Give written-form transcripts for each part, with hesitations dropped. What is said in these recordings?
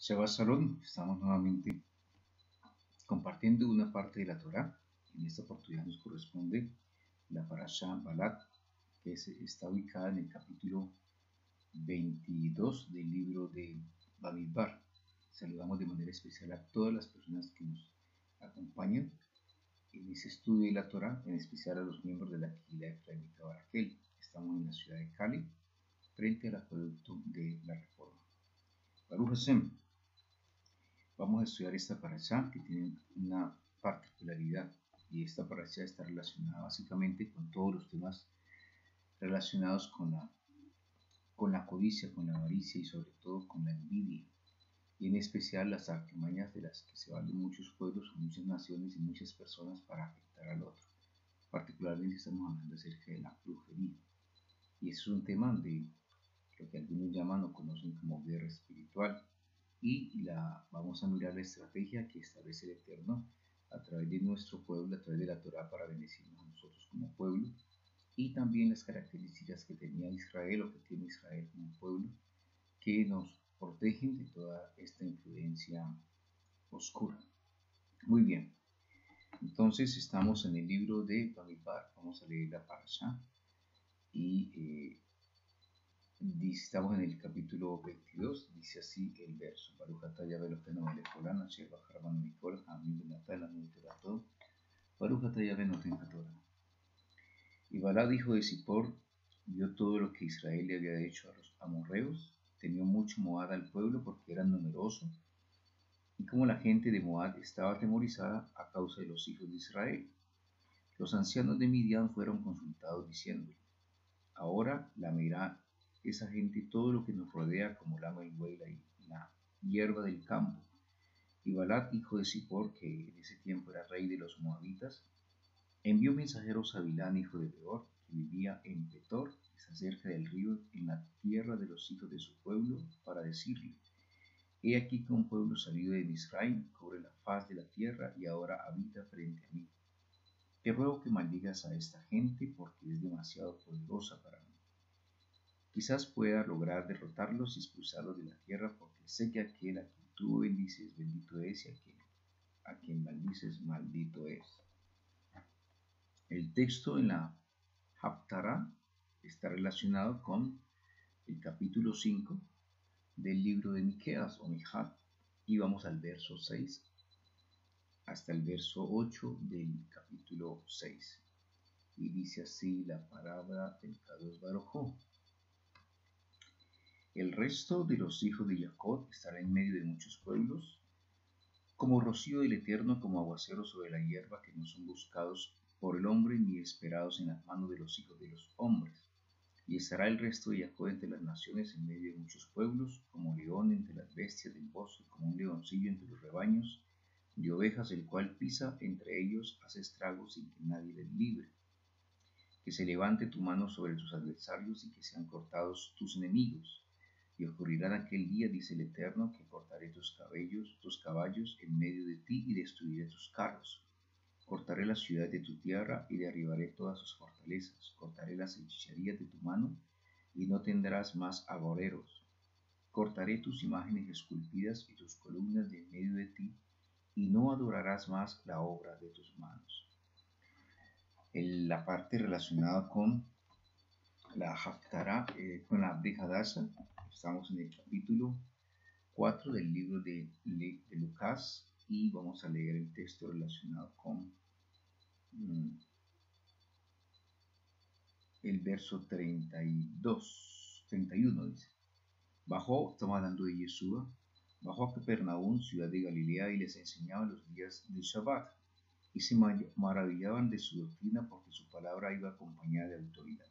Shabbat Shalom, estamos nuevamente compartiendo una parte de la Torá. En esta oportunidad nos corresponde la Parashá Balak, que está ubicada en el capítulo 22 del libro de Bamidbar. Saludamos de manera especial a todas las personas que nos acompañan en ese estudio de la Torá, en especial a los miembros de la Kehilá Efraimita Baraquel. Estamos en la ciudad de Cali, frente al acueducto de la Reforma. Baruch Hashem. Vamos a estudiar esta parashá que tiene una particularidad, y esta parashá está relacionada básicamente con todos los temas relacionados con la codicia, con la avaricia y sobre todo con la envidia, y en especial las artimañas de las que se valen muchos pueblos, muchas naciones y muchas personas para afectar al otro. Particularmente estamos hablando acerca de la brujería, y eso es un tema de lo que algunos llaman o conocen como guerra espiritual. Y vamos a mirar la estrategia que establece el Eterno a través de nuestro pueblo, a través de la Torá, para bendecirnos a nosotros como pueblo, y también las características que tenía Israel o que tiene Israel como pueblo, que nos protegen de toda esta influencia oscura. Muy bien, entonces estamos en el libro de Bamidbar. Vamos a leer la parashá y estamos en el capítulo 22, dice así el verso: Baruch atah Yahvé Eloheinu melech haolam, asher bachar banu mikol ha'amim v'natan lanu et torato, Baruch atah Yahvé noten haTorah. Y Balad, hijo de Zippor, vio todo lo que Israel le había hecho a los amorreos. Temió mucho Moab al pueblo porque eran numerosos, y como la gente de Moab estaba atemorizada a causa de los hijos de Israel. Los ancianos de Midian fueron consultados diciendo: ahora lamerá esa gente todo lo que nos rodea como lama el buey la hierba del campo. Y Balak, hijo de Zippor, que en ese tiempo era rey de los moabitas, envió mensajeros a Bilán, hijo de Beor, que vivía en Petor, que está cerca del río, en la tierra de los hijos de su pueblo, para decirle: he aquí que un pueblo salido de Misraim cubre la faz de la tierra y ahora habita frente a mí. Te ruego que maldigas a esta gente porque es demasiado poderosa para mí. Quizás pueda lograr derrotarlos y expulsarlos de la tierra, porque sé que aquel a quien tú bendices, bendito es, y a quien maldices, maldito es. El texto en la Haftará está relacionado con el capítulo 5 del libro de Miqueas o Mijat, y vamos al verso 6 hasta el verso 8 del capítulo 6. Y dice así la palabra del Kadosh Baruj Hu: el resto de los hijos de Jacob estará en medio de muchos pueblos, como rocío del Eterno, como aguacero sobre la hierba, que no son buscados por el hombre ni esperados en las manos de los hijos de los hombres. Y estará el resto de Jacob entre las naciones, en medio de muchos pueblos, como león entre las bestias del bosque, como un leoncillo entre los rebaños de ovejas, el cual pisa entre ellos, hace estragos sin que nadie les libre. Que se levante tu mano sobre tus adversarios y que sean cortados tus enemigos. Y ocurrirá en aquel día, dice el Eterno, que cortaré tus caballos en medio de ti, y destruiré tus carros. Cortaré las ciudades de tu tierra y derribaré todas sus fortalezas. Cortaré las hechicerías de tu mano y no tendrás más agoreros. Cortaré tus imágenes esculpidas y tus columnas de en medio de ti, y no adorarás más la obra de tus manos. En la parte relacionada con la Haftará, con la Brit Hadasha, estamos en el capítulo 4 del libro de Lucas, y vamos a leer el texto relacionado con el verso 31 dice: bajó, estamos hablando de Yeshua, bajó a Capernaum, ciudad de Galilea, y les enseñaba los días del Shabbat, y se maravillaban de su doctrina, porque su palabra iba acompañada de autoridad.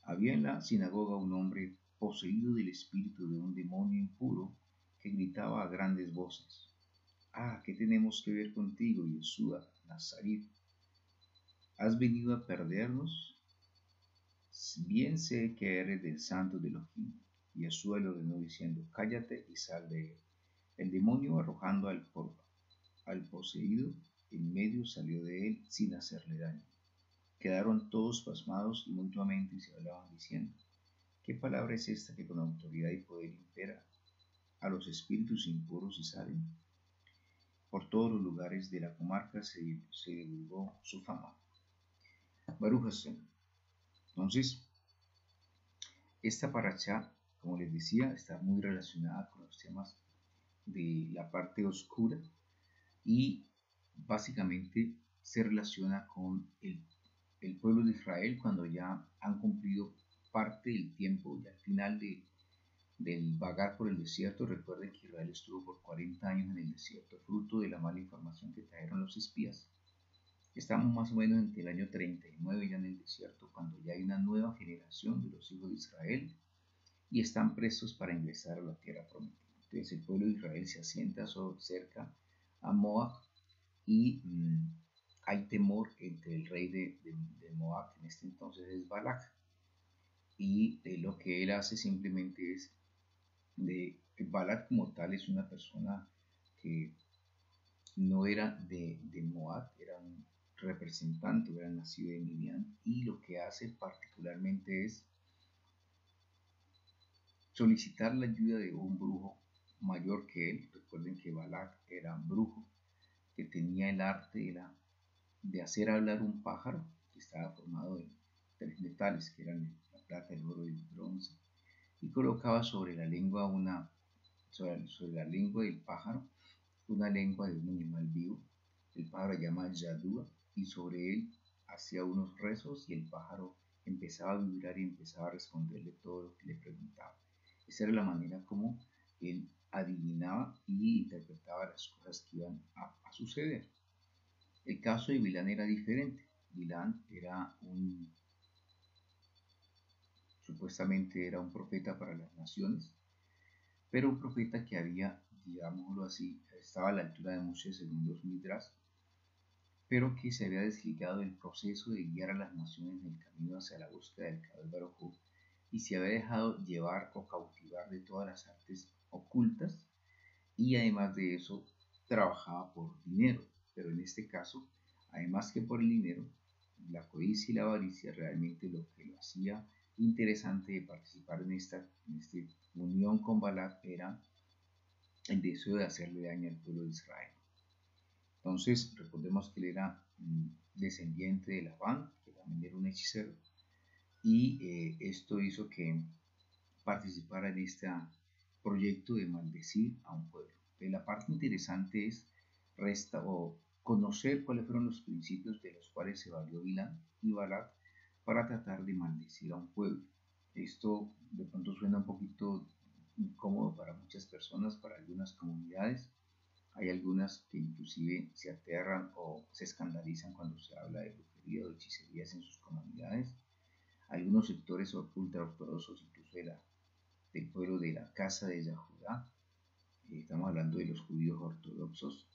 Había en la sinagoga un hombre poseído del espíritu de un demonio impuro, que gritaba a grandes voces: ah, ¿qué tenemos que ver contigo, Yeshua Nazaret? ¿Has venido a perdernos? Bien sé que eres del santo de Elohim. Yeshua le ordenó diciendo: cállate y sal de él. El demonio, arrojando al poseído en medio, salió de él sin hacerle daño. Quedaron todos pasmados y mutuamente se hablaban diciendo: ¿qué palabra es esta que con autoridad y poder impera? a los espíritus impuros y salen. Por todos los lugares de la comarca se divulgó su fama. Baruch Hashem. Entonces, esta parashá, como les decía, está muy relacionada con los temas de la parte oscura y básicamente se relaciona con el pueblo de Israel cuando ya han cumplido parte del tiempo y al final del vagar por el desierto. Recuerden que Israel estuvo por 40 años en el desierto, fruto de la mala información que trajeron los espías. Estamos más o menos entre el año 39 ya en el desierto, cuando ya hay una nueva generación de los hijos de Israel y están prestos para ingresar a la tierra prometida. Entonces el pueblo de Israel se asienta cerca a Moab y hay temor entre el rey de Moab, que en este entonces es Balak, y lo que él hace simplemente es Balak como tal es una persona que no era de Moab, era un representante, era nacido de Midian, y lo que hace particularmente es solicitar la ayuda de un brujo mayor que él. Recuerden que Balak era un brujo que tenía el arte de hacer hablar un pájaro que estaba formado de 3 metales, que eran la plata, el oro y el bronce, y colocaba sobre la lengua sobre la lengua del pájaro una lengua de un animal vivo. El pájaro se llama Yadúa, y sobre él hacía unos rezos y el pájaro empezaba a vibrar y empezaba a responderle todo lo que le preguntaba. Esa era la manera como él adivinaba y interpretaba las cosas que iban a suceder. El caso de Bilán era diferente. Bilán era supuestamente era un profeta para las naciones, pero un profeta que había, digámoslo así, estaba a la altura de Moshe según los Midrash, pero que se había desligado del proceso de guiar a las naciones en el camino hacia la búsqueda del Kadosh Baruj Hu, y se había dejado llevar o cautivar de todas las artes ocultas, y además de eso trabajaba por dinero. Pero en este caso, además que por el dinero, la codicia y la avaricia realmente lo que lo hacía interesante de participar en esta unión con Balak era el deseo de hacerle daño al pueblo de Israel. Entonces, recordemos que él era descendiente de Labán, que también era un hechicero, y esto hizo que participara en este proyecto de maldecir a un pueblo. La parte interesante es conocer cuáles fueron los principios de los cuales se valió Bilán y Balak para tratar de maldecir a un pueblo. Esto de pronto suena un poquito incómodo para muchas personas, para algunas comunidades. Hay algunas que inclusive se aterran o se escandalizan cuando se habla de brujería o hechicerías en sus comunidades. Algunos sectores ultraortodoxos, incluso del pueblo de la casa de Yahudá, estamos hablando de los judíos ortodoxos,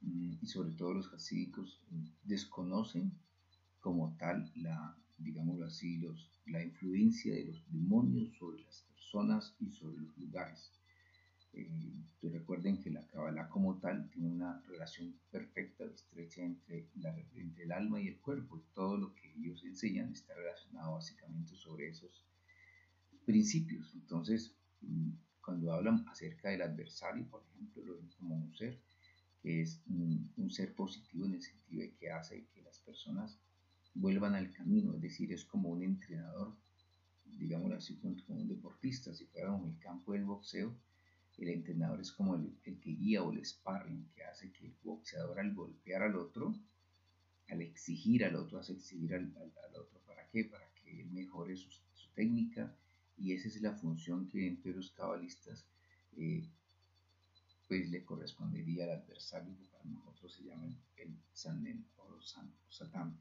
y sobre todo los hasídicos, desconocen como tal digámoslo así, la influencia de los demonios sobre las personas y sobre los lugares. Recuerden que la Kabbalah como tal tiene una relación perfecta, estrecha entre el alma y el cuerpo, y todo lo que ellos enseñan está relacionado básicamente sobre esos principios. Entonces, cuando hablan acerca del adversario, por ejemplo, lo ven como un ser que es un ser positivo en el sentido de que hace que las personas vuelvan al camino, es decir, es como un entrenador, digámoslo así, como un deportista. Si fuéramos en el campo del boxeo, el entrenador es como el que guía, o el sparring, que hace que el boxeador, al golpear al otro, al exigir al otro, hace exigir al otro. ¿Para qué? Para que él mejore su técnica, y esa es la función que entre los cabalistas pues le correspondería al adversario, que para nosotros se llama el Sanen o Satán.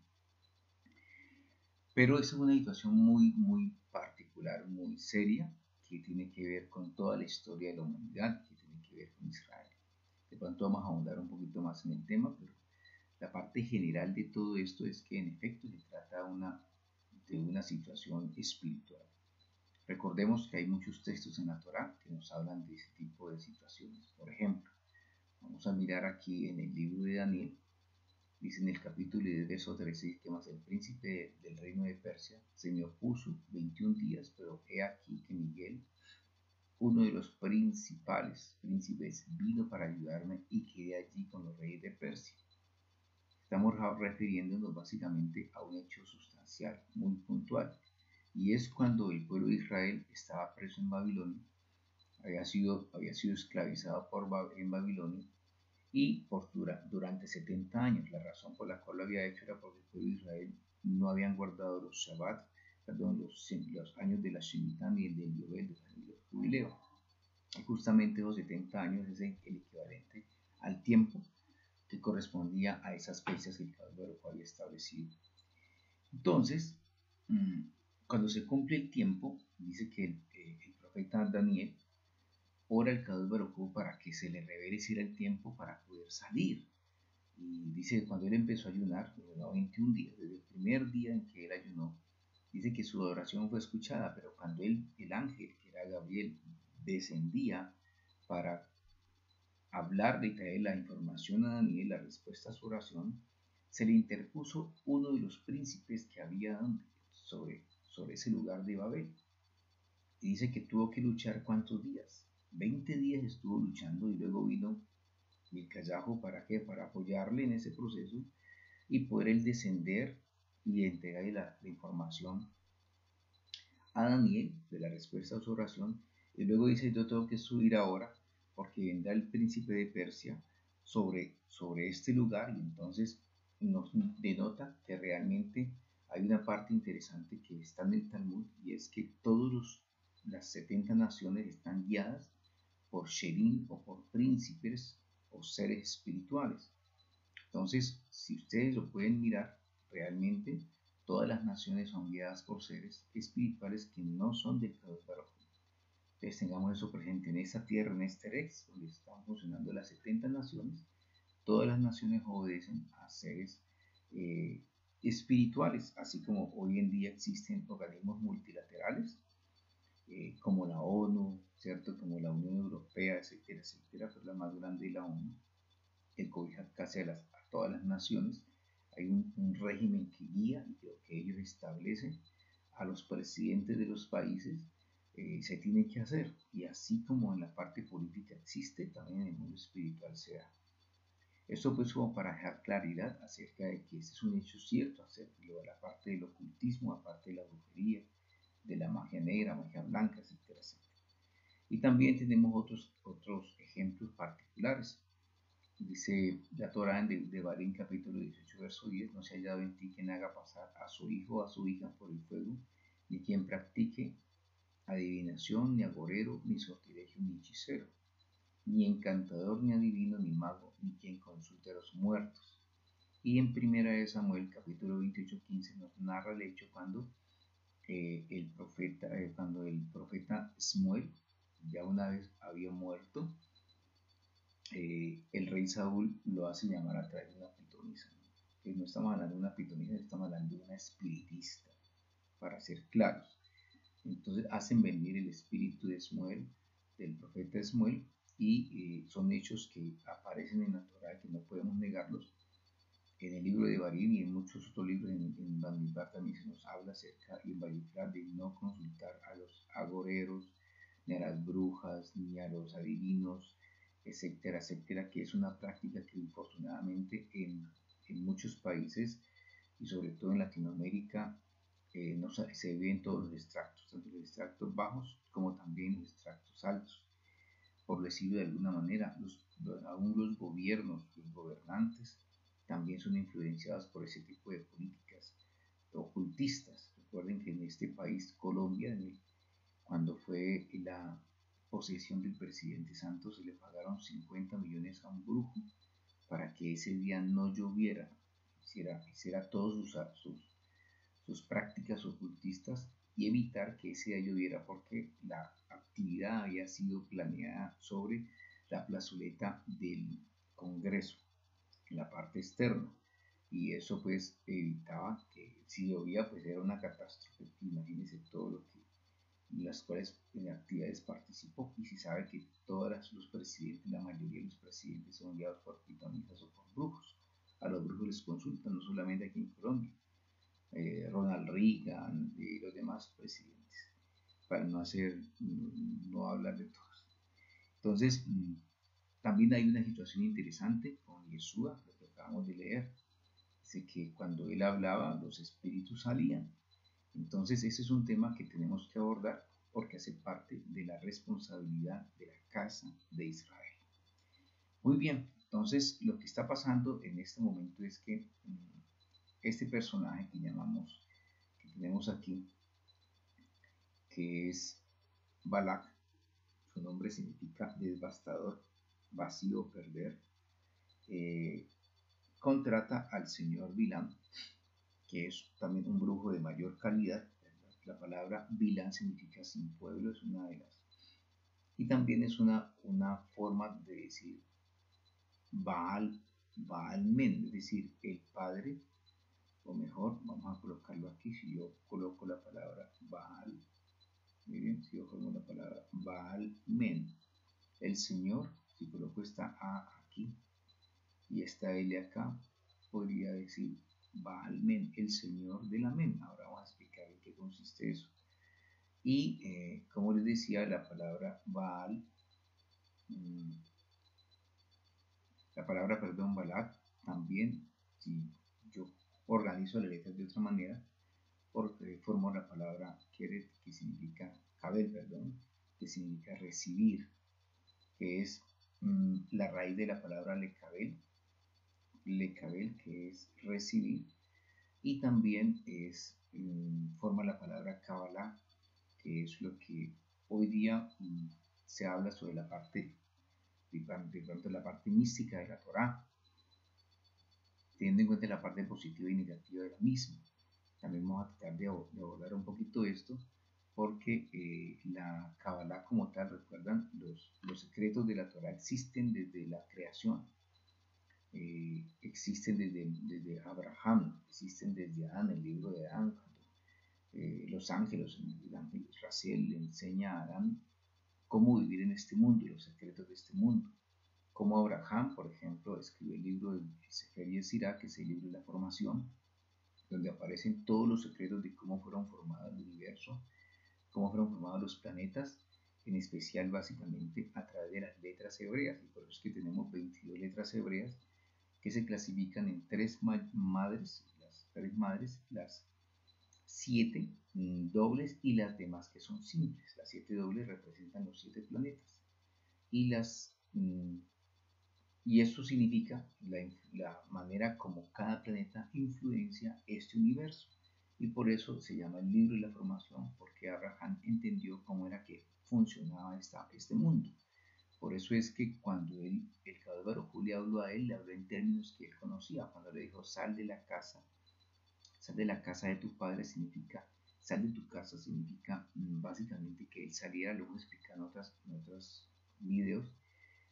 Pero esa es una situación muy, muy particular, muy seria, que tiene que ver con toda la historia de la humanidad, que tiene que ver con Israel. De pronto vamos a ahondar un poquito más en el tema, pero la parte general de todo esto es que en efecto se trata de una situación espiritual. Recordemos que hay muchos textos en la Torá que nos hablan de ese tipo de situaciones. Por ejemplo, vamos a mirar aquí en el libro de Daniel. Dice en el capítulo 10, verso 13, que más el príncipe del reino de Persia se me opuso 21 días, pero he aquí que Miguel, uno de los principales príncipes vino para ayudarme y quedé allí con los reyes de Persia. Estamos refiriéndonos básicamente a un hecho sustancial, muy puntual, y es cuando el pueblo de Israel estaba preso en Babilonia, había sido esclavizado en Babilonia y durante 70 años. La razón por la cual lo había hecho era porque el pueblo de Israel no habían guardado los Shabbat, perdón, los años de la Shemitah ni el del Yobel, del jubileo. Y justamente esos 70 años es el equivalente al tiempo que correspondía a esas fechas que el Kadosh Baruj Hu había establecido. Entonces, cuando se cumple el tiempo, dice que el profeta Daniel ora al Kadosh Baruj Hu para que se le revele si era el tiempo para poder salir. Y dice que cuando él empezó a ayunar, ayunó 21 días, desde el primer día en que él ayunó, dice que su adoración fue escuchada, pero cuando el ángel, que era Gabriel, descendía para hablarle y traer la información a Daniel, la respuesta a su oración, se le interpuso uno de los príncipes que había sobre ese lugar de Babel. Y dice que tuvo que luchar ¿cuántos días? 20 días estuvo luchando y luego vino Milcayahu ¿para qué? Para apoyarle en ese proceso y poder él descender y entregarle la información a Daniel de la respuesta a su oración. Y luego dice, yo tengo que subir ahora porque vendrá el príncipe de Persia sobre este lugar, y entonces nos denota que realmente hay una parte interesante que está en el Talmud, y es que las 70 naciones están guiadas por Sherim o por príncipes o seres espirituales. Entonces, si ustedes lo pueden mirar, realmente todas las naciones son guiadas por seres espirituales que no son del Kadosh Baruj Hu. Entonces tengamos eso presente en esta tierra, en este Rex, donde están funcionando las 70 naciones. Todas las naciones obedecen a seres espirituales, así como hoy en día existen organismos multilaterales, como la ONU, ¿cierto? Como la Unión Europea, etcétera, etcétera, pero la más grande es la ONU, que cobija casi a todas las naciones. Hay un régimen que guía y que ellos establecen a los presidentes de los países. Se tiene que hacer, y así como en la parte política existe, también en el mundo espiritual se da. Esto pues como para dejar claridad acerca de que este es un hecho cierto, acerca de la parte del ocultismo, aparte de la brujería, de la magia negra, magia blanca, etcétera, etcétera. Y también tenemos otros ejemplos particulares. Dice la Torah en Devarim capítulo 18 verso 10, no se ha hallado en ti quien haga pasar a su hijo o a su hija por el fuego, ni quien practique adivinación, ni agorero, ni sortilegio, ni hechicero, ni encantador, ni adivino, ni mago, ni quien consulte a los muertos. Y en primera de Samuel capítulo 28:15 nos narra el hecho cuando cuando el profeta Samuel ya una vez había muerto, el rey Saúl lo hace llamar a traer una pitonisa. Que no estamos hablando de una pitonisa, estamos hablando de una espiritista, para ser claros. Entonces hacen venir el espíritu de Samuel, del profeta Samuel, y son hechos que aparecen en la Torah, que no podemos negarlos. En el libro de Barín y en muchos otros libros, en Bamidbar también se nos habla acerca y en Bayikra de no consultar a los agoreros, ni a las brujas, ni a los adivinos, etcétera, etcétera, que es una práctica que infortunadamente en muchos países y sobre todo en Latinoamérica no se ve en todos los extractos, tanto los extractos bajos como también los extractos altos. Por decirlo de alguna manera, aún los gobiernos, los gobernantes, también son influenciados por ese tipo de políticas ocultistas. Recuerden que en este país, Colombia, cuando fue la posesión del presidente Santos, se le pagaron 50 millones a un brujo para que ese día no lloviera, hiciera todas sus prácticas ocultistas y evitar que ese día lloviera, porque la actividad había sido planeada sobre la plazoleta del Congreso, en la parte externa, y eso pues evitaba que si llovía pues era una catástrofe. Imagínense todo lo que las cuales en actividades participó, y si sabe que todos los presidentes, la mayoría de los presidentes son guiados por pitonistas o por brujos. A los brujos les consultan, no solamente aquí en Colombia, Ronald Reagan y los demás presidentes. para no hablar de todos. Entonces, también hay una situación interesante con Yeshua, lo que acabamos de leer. Dice que cuando él hablaba, los espíritus salían. Entonces, ese es un tema que tenemos que abordar porque hace parte de la responsabilidad de la casa de Israel. Muy bien, entonces lo que está pasando en este momento es que este personaje que tenemos aquí, que es Balak, su nombre significa devastador, vacío, perder, eh, contrata al señor Bilam, que es también un brujo de mayor calidad. La palabra Bilam significa sin pueblo, es una de las. Y también es una forma de decir Baal Men, es decir, el padre, o mejor, vamos a colocarlo aquí, si yo coloco la palabra Baal, miren, si yo coloco la palabra Baal Men, el Señor, si coloco esta A aquí y esta L acá, podría decir Baal Men, el Señor de la Men. Ahora vamos a explicar en qué consiste eso. Y como les decía, la palabra Baal, perdón, Balak, también, si yo organizo las letras de otra manera, porque formo la palabra Keret, que significa Kabel, perdón, que significa recibir, que es la raíz de la palabra Lekabel, que es recibir, y también forma la palabra Kabbalah, que es lo que hoy día se habla sobre la parte, de pronto la parte mística de la Torá, teniendo en cuenta la parte positiva y negativa de la misma. También vamos a tratar de abordar un poquito esto, porque la Kabbalah como tal, recuerdan, los secretos de la Torah existen desde la creación, existen desde Abraham, existen desde Adán, el libro de Adán, los ángeles, el ángel Raziel le enseña a Adán cómo vivir en este mundo, los secretos de este mundo. Como Abraham, por ejemplo, escribe el libro de Sefer Yetzirah, que es el libro de la formación, donde aparecen todos los secretos de cómo fueron formados el universo, cómo fueron formados los planetas, en especial básicamente a través de las letras hebreas, y por eso es que tenemos 22 letras hebreas que se clasifican en tres madres, las 7 dobles y las demás que son simples. Las 7 dobles representan los 7 planetas y y eso significa la manera como cada planeta influencia este universo. Y por eso se llama el libro de la formación, porque Abraham entendió cómo era que funcionaba este mundo. Por eso es que cuando el Kadosh Baruj Hu le habló a él, le habló en términos que él conocía. Cuando le dijo, sal de la casa de tu padre, significa, sal de tu casa, significa básicamente que él saliera, lo hemos explicado en otros videos,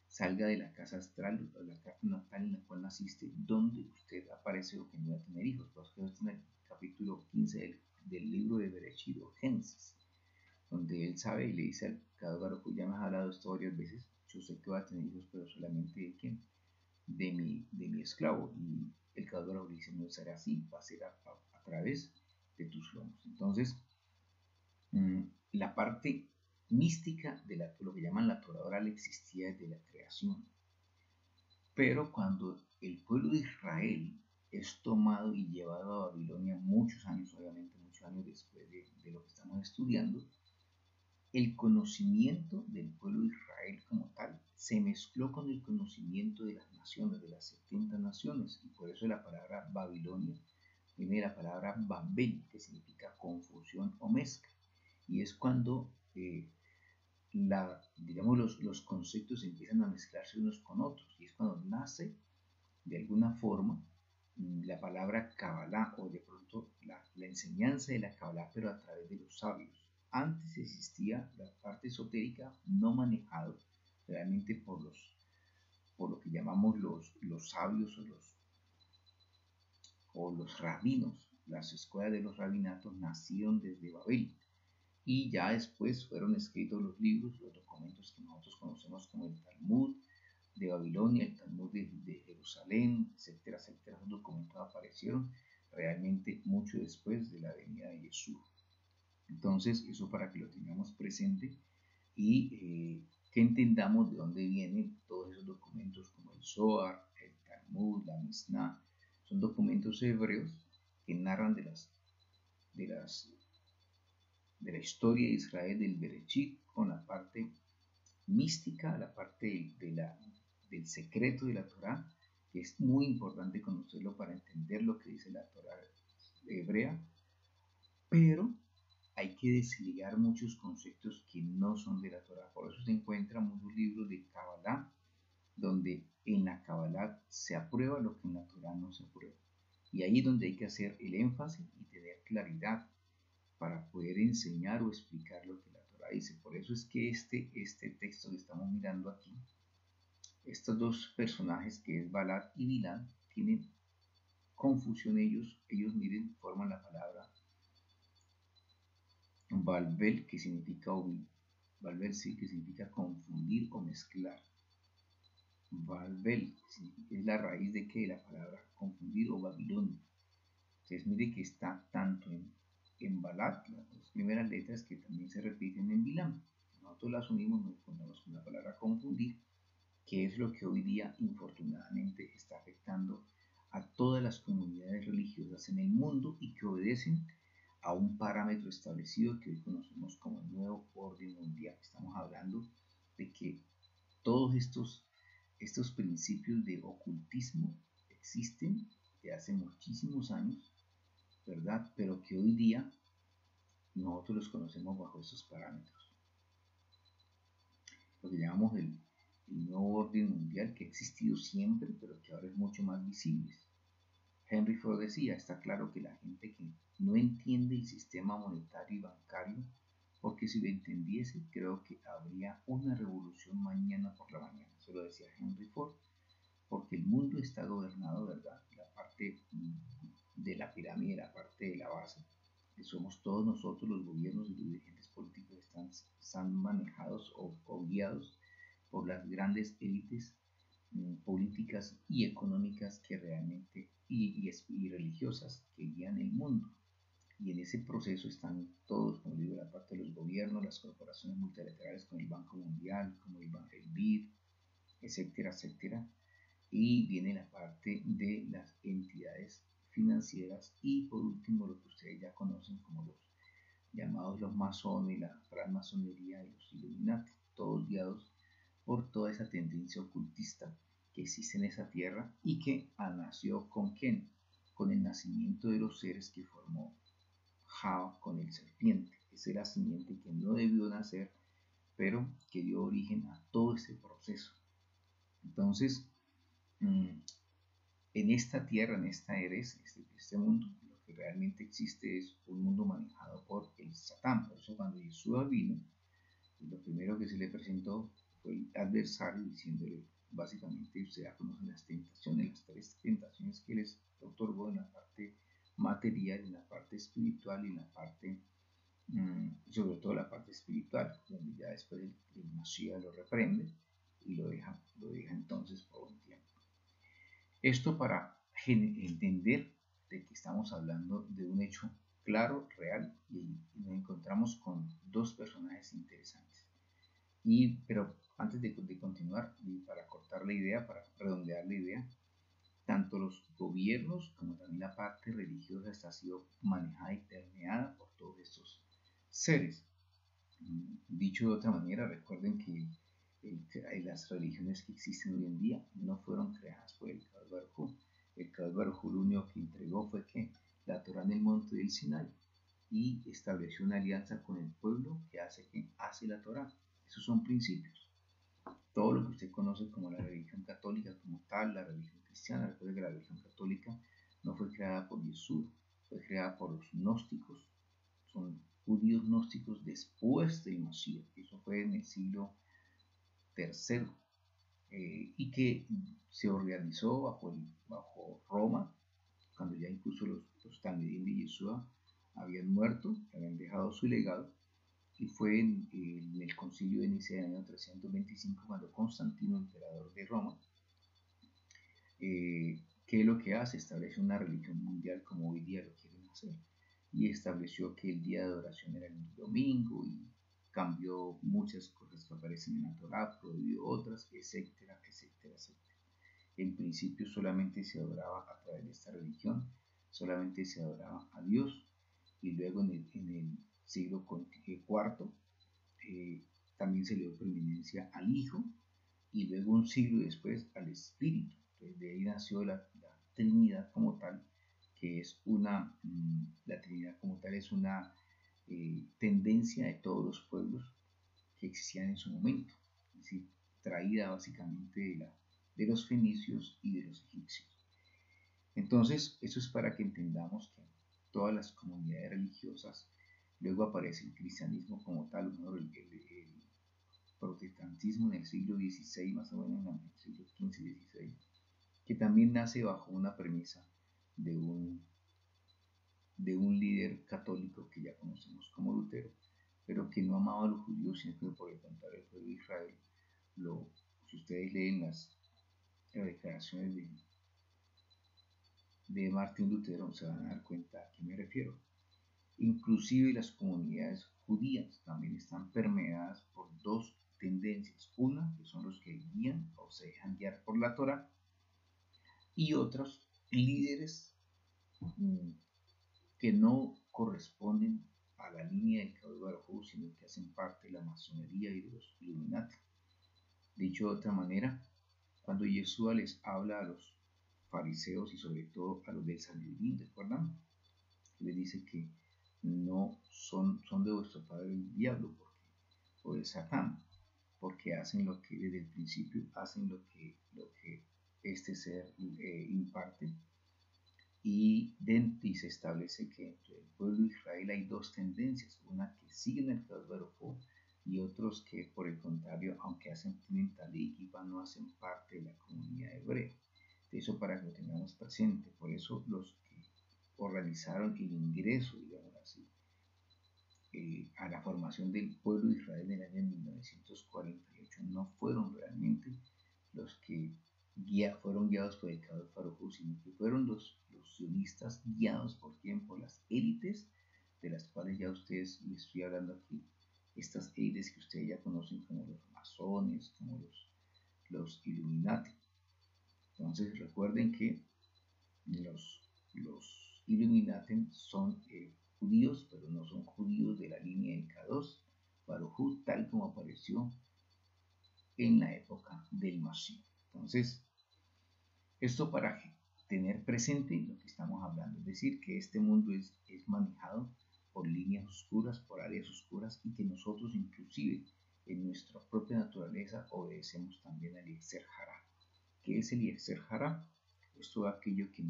salga de la casa astral, de la casa natal en la cual naciste, donde usted aparece o que no va a tener hijos. Pues esto en el capítulo 15 del libro de Bereshit o Génesis, donde él sabe y le dice al Kadosh Baruj Hu, ya me has hablado esto varias veces, yo sé que va a tener hijos, pero solamente de quién, de mi esclavo. Y el Kadosh Baruj Hu dice, no será así, va a ser a través de tus lomos. Entonces, la parte mística de lo que llaman la Torah oral existía desde la creación. Pero cuando el pueblo de Israel es tomado y llevado a Babilonia muchos años, obviamente muchos años después de lo que estamos estudiando, el conocimiento del pueblo de Israel como tal se mezcló con el conocimiento de las naciones, de las 70 naciones, y por eso la palabra Babilonia viene de la palabra Babel, que significa confusión o mezcla, y es cuando digamos, los conceptos empiezan a mezclarse unos con otros, y es cuando nace de alguna forma la palabra Kabbalah, o de pronto la enseñanza de la Kabbalah, pero a través de los sabios. Antes existía la parte esotérica no manejado realmente por lo que llamamos los sabios o los rabinos. Las escuelas de los rabinatos nacieron desde Babel y ya después fueron escritos los libros, los documentos que nosotros conocemos como el Talmud de Babilonia, el Talmud de Jerusalén, etcétera, etcétera. Los documentos aparecieron realmente mucho después de la venida de Jesús. Entonces, eso para que lo tengamos presente y que entendamos de dónde vienen todos esos documentos como el Zohar, el Talmud, la Mishnah. Son documentos hebreos que narran de, las, de la historia de Israel, del Bereshit, con la parte mística, la parte del secreto de la Torah, que es muy importante conocerlo para entender lo que dice la Torah hebrea, pero hay que desligar muchos conceptos que no son de la Torah. Por eso se encuentran muchos libros de Kabbalah, donde en la Kabbalah se aprueba lo que en la Torah no se aprueba. Y ahí es donde hay que hacer el énfasis y tener claridad para poder enseñar o explicar lo que la Torah dice. Por eso es que este texto que estamos mirando aquí, estos dos personajes que es Balak y Bilam, tienen confusión ellos miren, forman la palabra Balbel, que significa Balbel sí, que significa confundir o mezclar. Balbel es la raíz de que la palabra confundir o Babilonia. Entonces mire que está tanto en Balak, las dos primeras letras que también se repiten en Bilam. Nosotros las unimos, nos encontramos con la palabra confundir, que es lo que hoy día infortunadamente está afectando a todas las comunidades religiosas en el mundo y que obedecen a un parámetro establecido que hoy conocemos como el nuevo orden mundial. Estamos hablando de que todos estos principios de ocultismo existen de hace muchísimos años, ¿verdad? Pero que hoy día nosotros los conocemos bajo esos parámetros. Lo que llamamos el nuevo orden mundial que ha existido siempre, pero que ahora es mucho más visible. Henry Ford decía, está claro que la gente que no entiende el sistema monetario y bancario, porque si lo entendiese, creo que habría una revolución mañana por la mañana. Eso lo decía Henry Ford, porque el mundo está gobernado, ¿verdad? La parte de la pirámide, la parte de la base, que somos todos nosotros, los gobiernos y los dirigentes políticos están manejados o guiados por las grandes élites políticas y económicas que realmente y religiosas que guían el mundo. Y en ese proceso están todos, como digo, la parte de los gobiernos, las corporaciones multilaterales como el Banco Mundial, como el BID, etcétera, etcétera. Y viene la parte de las entidades financieras y por último lo que ustedes ya conocen como los llamados los masones, la francmasonería y los Illuminati, todos guiados por toda esa tendencia ocultista que existe en esa tierra y que nació con quién, con el nacimiento de los seres que formó Java con el serpiente, ese la simiente que no debió nacer, pero que dio origen a todo ese proceso. Entonces, en esta tierra, en esta Eres, este mundo, lo que realmente existe es un mundo manejado por el Satán. Por eso cuando Jesús vino, lo primero que se le presentó fue el adversario diciéndole, básicamente, usted ya conoce las tentaciones, las tres tentaciones que les otorgó en la parte material, en la parte espiritual y en la parte, sobre todo la parte espiritual, donde ya después el Mashiach lo reprende y lo deja entonces por un tiempo. Esto para entender de que estamos hablando de un hecho claro, real, y nos encontramos con dos personajes interesantes. Pero antes de continuar, y para cortar la idea, para redondear la idea, tanto los gobiernos como también la parte religiosa está sido manejada y permeada por todos estos seres. Dicho de otra manera, recuerden que las religiones que existen hoy en día no fueron creadas por el Kadosh Baruj Hu. El Kadosh Baruj Hu lo único que entregó fue que la Torah en el monte del Sinai y estableció una alianza con el pueblo que hace la Torah. Esos son principios. Todo lo que usted conoce como la religión católica como tal, la religión cristiana, recuerde que la religión católica no fue creada por Jesús, fue creada por los gnósticos, son judíos gnósticos después del Mashiach, eso fue en el siglo III, y que se organizó bajo Roma, cuando ya incluso los talmidim de Yeshua habían muerto, habían dejado su legado, y fue en el concilio de Nicea en el año 325 cuando Constantino, emperador de Roma, ¿qué es lo que hace? Establece una religión mundial como hoy día lo quieren hacer. y estableció que el día de adoración era el domingo y cambió muchas cosas que aparecen en la Torá, prohibió otras, etcétera, etcétera, etcétera. En principio solamente se adoraba a través de esta religión, solamente se adoraba a Dios, y luego en el siglo IV también se le dio preeminencia al Hijo, y luego un siglo después al Espíritu. Entonces de ahí nació la Trinidad como tal, que es la Trinidad como tal es una tendencia de todos los pueblos que existían en su momento, es decir, traída básicamente de los fenicios y de los egipcios. Entonces, eso es para que entendamos que todas las comunidades religiosas, luego aparece el cristianismo como tal, el protestantismo en el siglo XVI, más o menos en el siglo XV-XVI, que también nace bajo una premisa de un líder católico que ya conocemos como Lutero, pero que no amaba a los judíos, sino que por el contrario el pueblo de Israel. Si ustedes leen las declaraciones de Martín Lutero, se van a dar cuenta a qué me refiero. Inclusive las comunidades judías también están permeadas por dos tendencias. Una, que son los que guían o se dejan guiar por la Torah, y otros líderes que no corresponden a la línea del Kadosh Baruj Hu, sino que hacen parte de la masonería y de los Illuminati. Dicho de otra manera, cuando Yeshua les habla a los fariseos y sobre todo a los del Sanedrín, ¿recuerdan? Les dice que no son de vuestro padre el diablo, o de Satán, porque hacen lo que desde el principio hacen lo que este ser imparte, y se establece que entre el pueblo de Israel hay dos tendencias, una que siguen el Kadosh Baruj Hu y otros que por el contrario, aunque tienen talí y kippah, no hacen parte de la comunidad hebrea. Eso para que lo tengamos presente. Por eso los que organizaron el ingreso, digamos así, a la formación del pueblo de Israel en el año 1948 no fueron realmente los que fueron guiados por el Kadosh Baruj Hu, sino que fueron los sionistas guiados por quién, por las élites, de las cuales ya ustedes les estoy hablando aquí, estas élites que ustedes ya conocen como los masones, como los Illuminati. Entonces recuerden que los Illuminati son judíos, pero no son judíos de la línea de Kadosh Baruj Hu, tal como apareció en la época del Mashiach. Entonces, esto para tener presente lo que estamos hablando, es decir, que este mundo es manejado por líneas oscuras, por áreas oscuras, y que nosotros inclusive en nuestra propia naturaleza obedecemos también al Yetzer Hará. ¿Qué es el Yetzer Hará? Esto es aquello que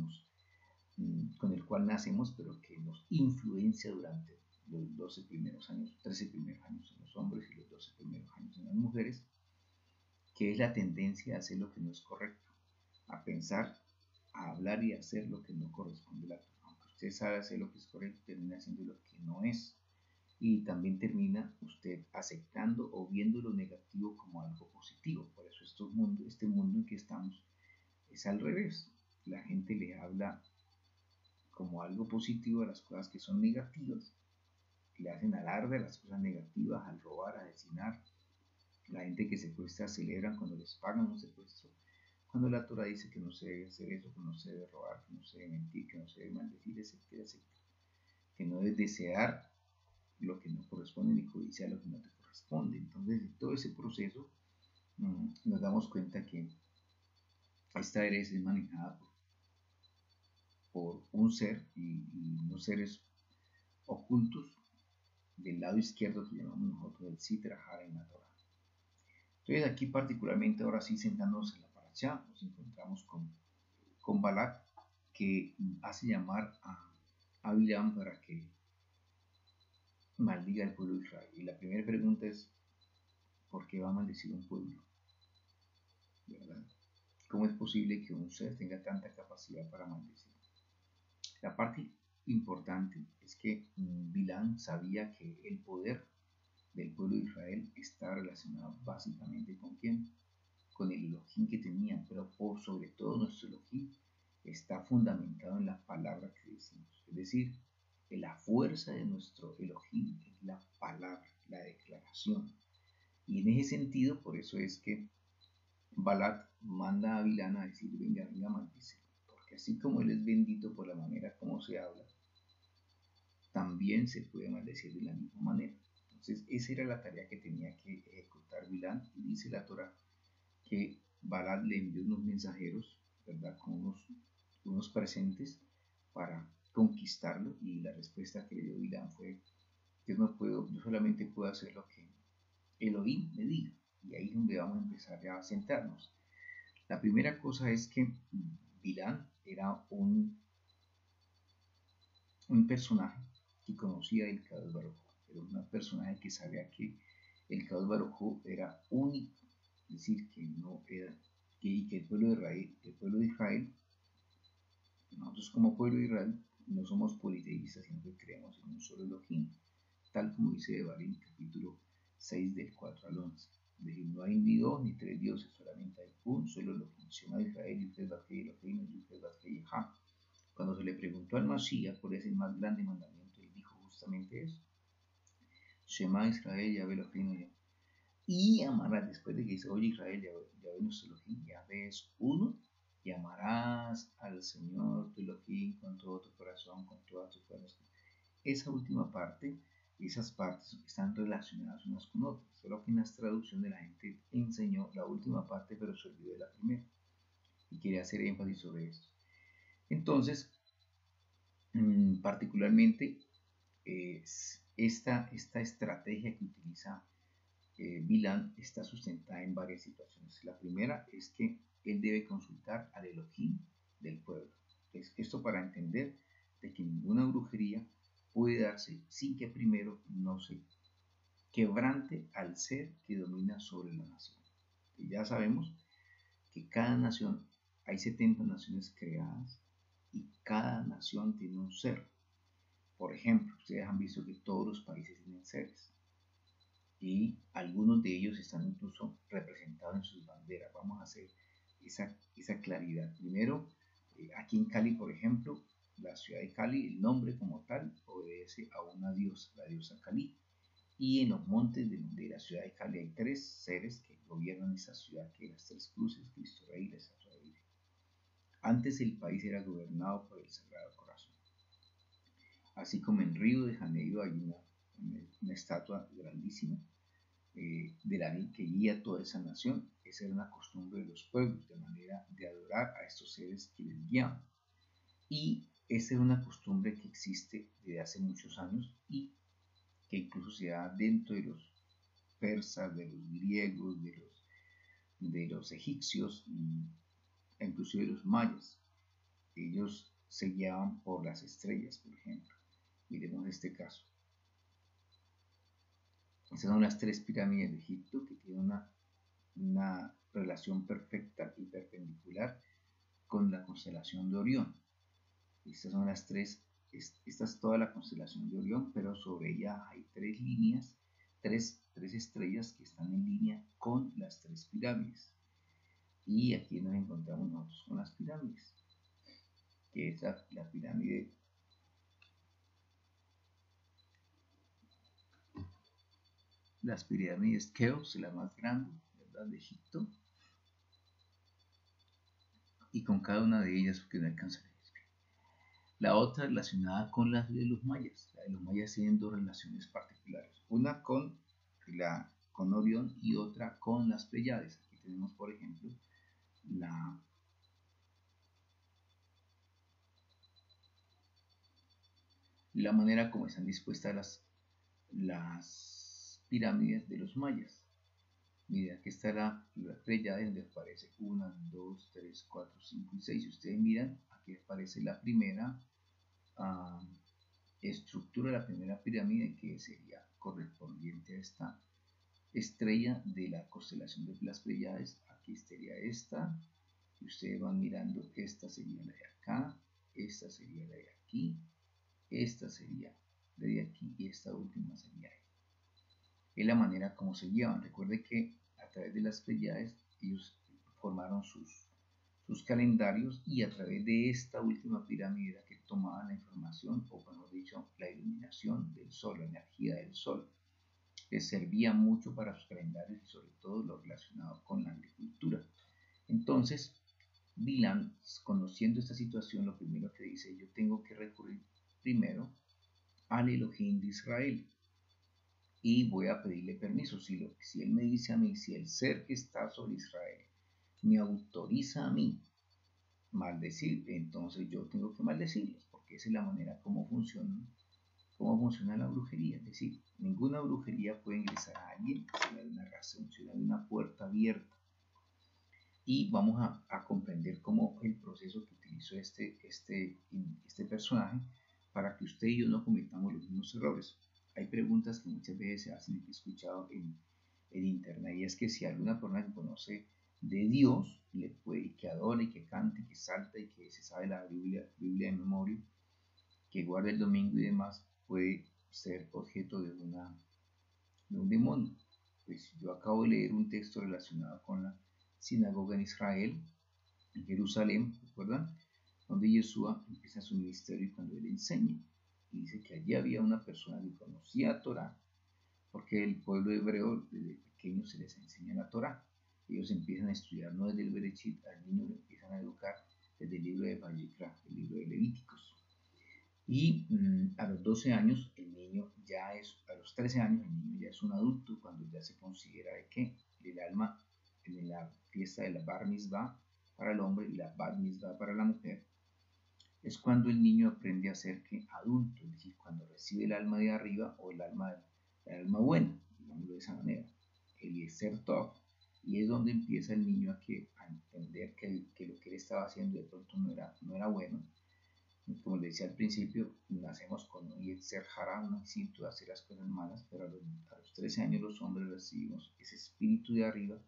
con el cual nacemos, pero que nos influencia durante los 12 primeros años, 13 primeros años en los hombres y los 12 primeros años en las mujeres, que es la tendencia a hacer lo que no es correcto, a pensar, a hablar y a hacer lo que no corresponde a la Torah. Aunque usted sabe hacer lo que es correcto, termina haciendo lo que no es. Y también termina usted aceptando o viendo lo negativo como algo positivo. Por eso este mundo en que estamos es al revés. La gente le habla como algo positivo a las cosas que son negativas, le hacen alarde a las cosas negativas, al robar, a asesinar. La gente que secuestra celebran cuando les pagan un secuestro, cuando la Torah dice que no se debe hacer eso, que no se debe robar, que no se debe mentir, que no se debe maldecir, etcétera, etcétera. Que no debes desear lo que no corresponde ni codiciar lo que no te corresponde. Entonces, en todo ese proceso nos damos cuenta que esta herencia es manejada por un ser y unos seres ocultos del lado izquierdo que llamamos nosotros el Sitra Hara en la Torah. Entonces aquí particularmente ahora sí sentándonos en la parashá nos encontramos con Balak, que hace llamar a Bilam para que maldiga al pueblo de Israel. Y la primera pregunta es, ¿por qué va a maldecir un pueblo? ¿Verdad? ¿Cómo es posible que un ser tenga tanta capacidad para maldecir? La parte importante es que Bilam sabía que el poder del pueblo de Israel está relacionado básicamente con quién, con el Elohim que tenían, pero por sobre todo nuestro Elohim está fundamentado en la palabra que decimos, es decir, que la fuerza de nuestro Elohim es la palabra, la declaración. Y en ese sentido, por eso es que Balac manda a Bilán a decir, venga, venga, maldice. Porque así como él es bendito por la manera como se habla, también se puede maldecir de la misma manera. Entonces, esa era la tarea que tenía que ejecutar Bilán. Y dice la Torah que Balac le envió unos mensajeros, ¿verdad?, con unos presentes para conquistarlo. Y la respuesta que le dio Bilán fue: yo solamente puedo hacer lo que Elohim me diga. Y ahí es donde vamos a empezar ya a sentarnos. La primera cosa es que Bilán era un personaje que conocía el Kadosh Baruj Hu. Era un personaje que sabía que el Kadosh Baruj Hu era único, es decir, que no era, que el pueblo de Israel, nosotros como pueblo de Israel no somos politeístas, sino que creemos en un solo Elohim, tal como dice Devarim, capítulo 6 del 4 al 11. Es decir, no hay ni dos ni tres dioses, solamente hay un solo Elohim. Shema Israel, Yud Vavkei Elohim, Yud Vavkei Echad. Cuando se le preguntó al Mashiach cuál es el más grande mandamiento, él dijo justamente eso: Shema Israel, Yahvé Elohim, Yahvé. Y amarás, después de que dice, oye Israel, Yahvé nuestro Elohim, Yahvé es uno, y amarás al Señor tu Elohim con todo tu corazón, con toda tu fuerza. Esa última parte, esas partes están relacionadas unas con otras, solo que en las traducciones la gente enseñó la última parte, pero se olvidó de la primera, y quería hacer énfasis sobre esto. Entonces, particularmente, esta estrategia que utiliza Bilán está sustentada en varias situaciones. La primera es que él debe consultar al Elohim del pueblo. Esto para entender de que ninguna brujería puede darse sin que primero no se quebrante al ser que domina sobre la nación. Y ya sabemos que cada nación, hay 70 naciones creadas y cada nación tiene un ser. Por ejemplo, ustedes han visto que todos los países tienen seres y algunos de ellos están incluso representados en sus banderas. Vamos a hacer esa claridad. Primero, aquí en Cali, por ejemplo, la ciudad de Cali, el nombre como tal obedece a una diosa, la diosa Cali. Y en los montes de la ciudad de Cali hay tres seres que gobiernan esa ciudad, que las tres cruces, Cristo Rey y la Estatua de Virgen. Antes el país era gobernado por el Sagrado Corazón. Así como en Río de Janeiro hay una estatua grandísima de la que guía toda esa nación. Esa era una costumbre de los pueblos, de manera de adorar a estos seres que les guiaban. Y esa era una costumbre que existe desde hace muchos años y que incluso se da dentro de los persas, de los griegos, de los egipcios e incluso de los mayas. Ellos se guiaban por las estrellas, por ejemplo. Miremos este caso. Estas son las tres pirámides de Egipto, que tienen una relación perfecta y perpendicular con la constelación de Orión. Estas son las tres, esta es toda la constelación de Orión, pero sobre ella hay tres líneas, tres estrellas que están en línea con las tres pirámides. Y aquí nos encontramos nosotros con las pirámides, que es la pirámide las pirámides Keops, la más grande, ¿verdad?, de Egipto, y con cada una de ellas, porque no alcanzaré. La otra relacionada con las de los mayas. La de los mayas tienen dos relaciones particulares, una con Orión y otra con las Pléyades. Aquí tenemos, por ejemplo, la manera como están dispuestas las pirámides de los mayas. Mira, aquí está la Pléyade, donde aparece 1, 2, 3, 4, 5 y 6. Si ustedes miran, aquí aparece la primera estructura, la primera pirámide, que sería correspondiente a esta estrella de la constelación de las Pléyades. Aquí estaría esta, y ustedes van mirando, esta sería la de acá, esta sería la de aquí, esta sería la de aquí y esta última sería ahí. Es la manera como se llevan. Recuerde que a través de las Pléyades ellos formaron sus sus calendarios, y a través de esta última pirámide que tomaban la información, o mejor dicho, la iluminación del sol, la energía del sol. Les servía mucho para sus calendarios y sobre todo lo relacionado con la agricultura. Entonces, Bilam, conociendo esta situación, lo primero que dice: yo tengo que recurrir primero al Elohim de Israel y voy a pedirle permiso. Si él me dice a mí, si el ser que está sobre Israel me autoriza a mí maldecir, entonces yo tengo que maldecirlos, porque esa es la manera como funciona la brujería. Es decir, ninguna brujería puede ingresar a alguien si no hay una razón, si no hay una puerta abierta. Y vamos a comprender cómo el proceso que utilizó este personaje para que usted y yo no cometamos los mismos errores. Hay preguntas que muchas veces se hacen y que he escuchado en internet, y es que si alguna persona que conoce de Dios, que adora y que canta y que salta y que se sabe la Biblia de memoria, que guarda el domingo y demás, puede ser objeto de un demonio. Pues yo acabo de leer un texto relacionado con la sinagoga en Israel, en Jerusalén, ¿recuerdan? Donde Yeshua empieza su ministerio y cuando él enseña, y dice que allí había una persona que conocía Torah, porque el pueblo hebreo desde pequeño se les enseña la Torah. Ellos empiezan a estudiar no desde el Berechit, al niño lo empiezan a educar desde el libro de Vayikra, el libro de Levíticos. Y a los 12 años el niño a los 13 años el niño ya es un adulto, cuando ya se considera de que el alma en la fiesta de la Bar Mitzvah para el hombre y la Bat Mitzvah para la mujer, es cuando el niño aprende a ser adulto, es decir, cuando recibe el alma de arriba o el alma buena, digámoslo de esa manera, el Yetzer Tov, y es donde empieza el niño a entender que lo que él estaba haciendo de pronto no era bueno. Como les decía al principio, nacemos con un Yetzer Hara, un instinto de hacer las cosas malas, pero a los 13 años los hombres recibimos ese espíritu de arriba,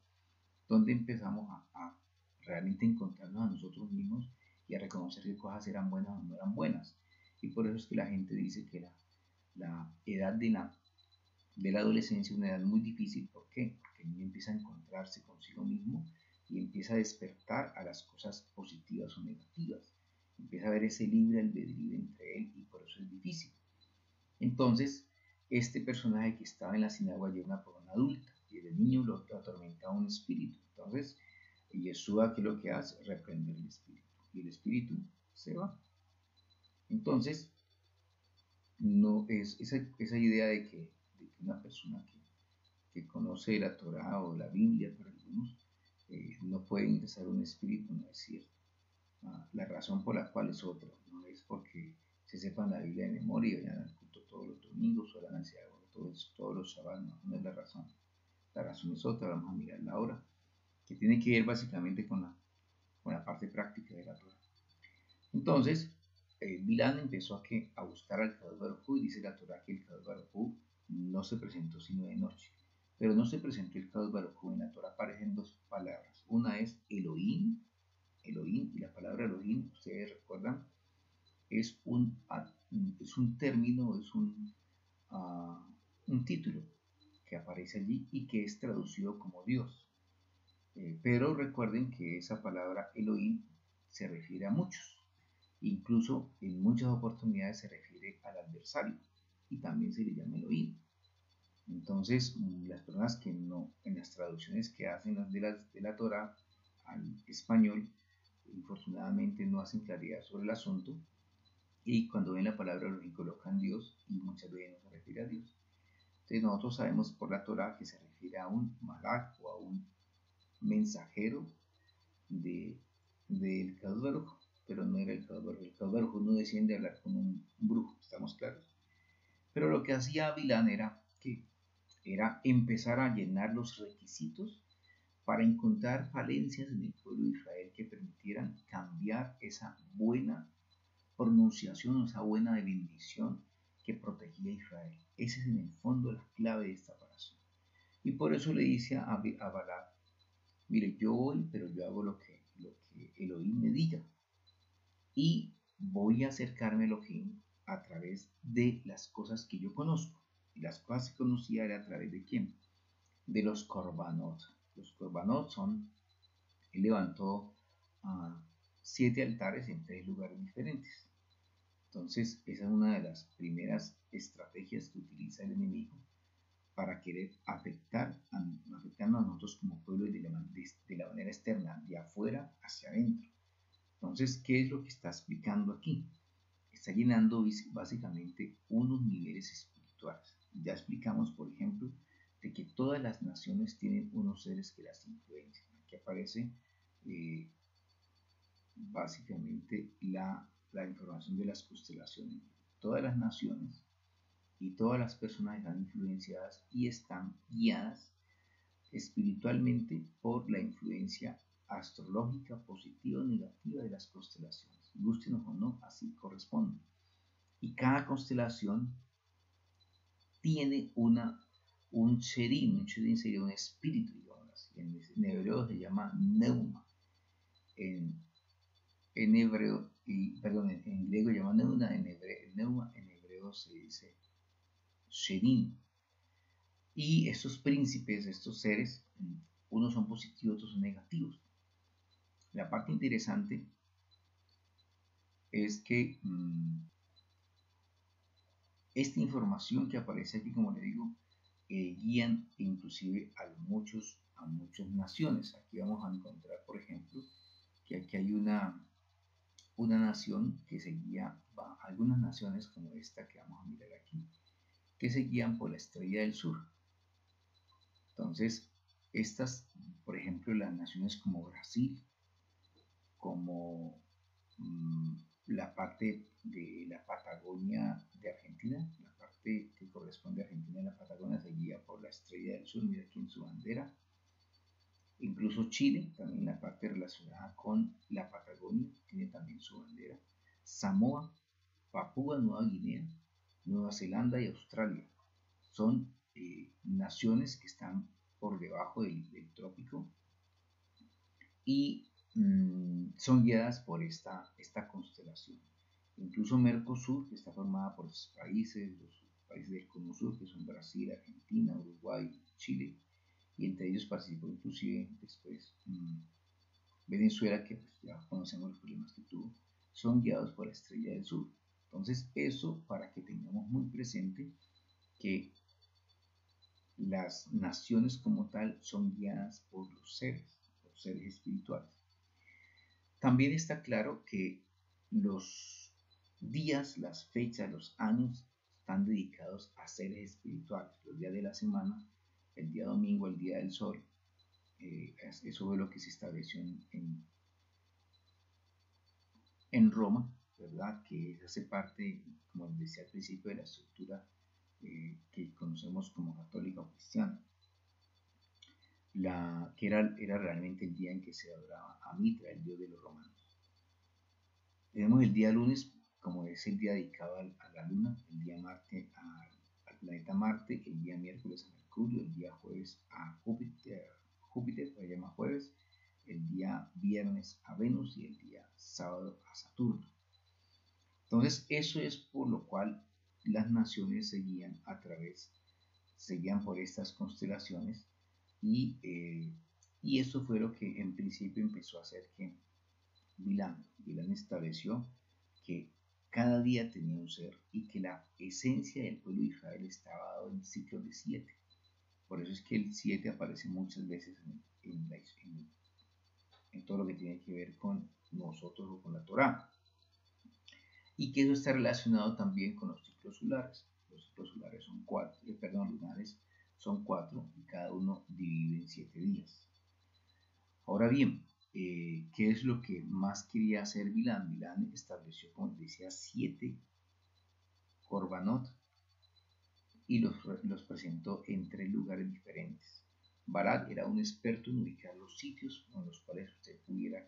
donde empezamos a realmente encontrarnos a nosotros mismos y a reconocer qué cosas eran buenas o no eran buenas. Y por eso es que la gente dice que la edad de la adolescencia es una edad muy difícil. ¿Por qué? Porque el niño empieza a encontrarse consigo mismo y empieza a despertar a las cosas positivas o negativas. Empieza a ver ese libre albedrío entre él y por eso es difícil. Entonces, este personaje que estaba en la sinagoga ya una persona adulta y el niño lo atormentaba un espíritu. Entonces, Yeshua, ¿qué es lo que hace? Reprender el espíritu y el espíritu se va. Entonces, no es esa idea de que una persona que conoce la Torah o la Biblia para algunos no puede ingresar un espíritu, no es cierto. La razón por la cual es otra, no es porque se sepan la Biblia de memoria y vayan al culto todos los domingos o la ansiedad todos los Shabbat, no es la razón. La razón es otra, vamos a mirarla ahora, que tiene que ver básicamente con la parte práctica de la Torah. Entonces, Bilán empezó a buscar al Kadosh Baruj Hu, y dice la Torah que el Kadosh Baruj Hu no se presentó sino de noche. Pero no se presentó el Kadosh Baruj Hu. En la Torah aparecen dos palabras. Una es Elohim, y la palabra Elohim, ustedes recuerdan, es un término, es un título que aparece allí y que es traducido como Dios. Pero recuerden que esa palabra Elohim se refiere a muchos. Incluso en muchas oportunidades se refiere al adversario y también se le llama Elohim. Entonces, las personas que no, en las traducciones que hacen de la Torah al español, infortunadamente no hacen claridad sobre el asunto, y cuando ven la palabra Elohim colocan Dios y muchas veces no se refiere a Dios. Entonces nosotros sabemos por la Torah que se refiere a un malach o a un mensajero del Kadosh Baruj, pero no era el Kadosh Baruj. El Kadosh Baruj no desciende a hablar con un brujo, estamos claros. Pero lo que hacía Bilán era empezar a llenar los requisitos para encontrar falencias en el pueblo de Israel que permitieran cambiar esa buena pronunciación, esa buena bendición que protegía a Israel. Ese es en el fondo la clave de esta oración. Y por eso le dice a Balac: mire, yo voy, pero yo hago lo que Elohim me diga. Y voy a acercarme a Elohim a través de las cosas que yo conozco. Y las cosas que conocía era a través de ¿quién? De los korbanot. Los korbanot él levantó 7 altares en 3 lugares diferentes. Entonces, esa es una de las primeras estrategias que utiliza el enemigo para querer afectarnos a nosotros como pueblo de la manera externa, de afuera hacia adentro. Entonces, ¿qué es lo que está explicando aquí? Está llenando básicamente unos niveles espirituales. Ya explicamos, por ejemplo, de que todas las naciones tienen unos seres que las influencian. Aquí aparece básicamente la información de las constelaciones. Todas las naciones y todas las personas están influenciadas y están guiadas espiritualmente por la influencia astrológica positiva o negativa de las constelaciones. Gustenos o no, así corresponde. Y cada constelación tiene un sherim sería un espíritu, digamos así. En hebreo se llama neuma. En hebreo, en griego se llama neuma, en hebreo se dice sherim. Y estos príncipes, estos seres, unos son positivos, otros son negativos. La parte interesante es que esta información que aparece aquí, como le digo, guían inclusive a muchas naciones. Aquí vamos a encontrar, por ejemplo, que aquí hay una nación que se guía, algunas naciones como esta que vamos a mirar aquí, que se guían por la estrella del sur. Entonces, estas, por ejemplo, las naciones como Brasil, como la parte de la Patagonia de Argentina, la parte que corresponde a Argentina, la Patagonia se guía por la estrella del sur, mira aquí en su bandera. Incluso Chile, también la parte relacionada con la Patagonia, tiene también su bandera. Samoa, Papúa Nueva Guinea, Nueva Zelanda y Australia son naciones que están por debajo del trópico y son guiadas por esta constelación. Incluso Mercosur, que está formada por los países del Cono Sur, que son Brasil, Argentina, Uruguay, Chile, y entre ellos participó inclusive después Venezuela, que pues, ya conocemos los problemas que tuvo, son guiados por la estrella del sur. Entonces, eso para que tengamos muy presente que las naciones como tal son guiadas por los seres espirituales. También está claro que los días, las fechas, los años están dedicados a seres espirituales. Los días de la semana, el día domingo, el día del sol, eso es lo que se estableció en Roma, ¿verdad? Que hace parte, como les decía al principio, de la estructura que conocemos como católica o cristiana. Que era realmente el día en que se adoraba a Mitra, el dios de los romanos. Tenemos el día lunes, como es el día dedicado a la luna, el día Marte al planeta Marte, el día miércoles a Mercurio, el día jueves a Júpiter, se llama jueves, el día viernes a Venus y el día sábado a Saturno. Entonces, eso es por lo cual las naciones se guían por estas constelaciones y eso fue lo que en principio empezó a hacer que Bilán estableció que cada día tenía un ser y que la esencia del pueblo de Israel estaba dado en ciclos de 7. Por eso es que el 7 aparece muchas veces en todo lo que tiene que ver con nosotros o con la Torá. Y que eso está relacionado también con los ciclos solares. Los ciclos solares son lunares son 4 y cada uno divide en 7 días. Ahora bien, ¿qué es lo que más quería hacer Bilán? Bilán estableció, como decía, 7 korbanot y los presentó en 3 lugares diferentes. Balak era un experto en ubicar los sitios en los cuales usted pudiera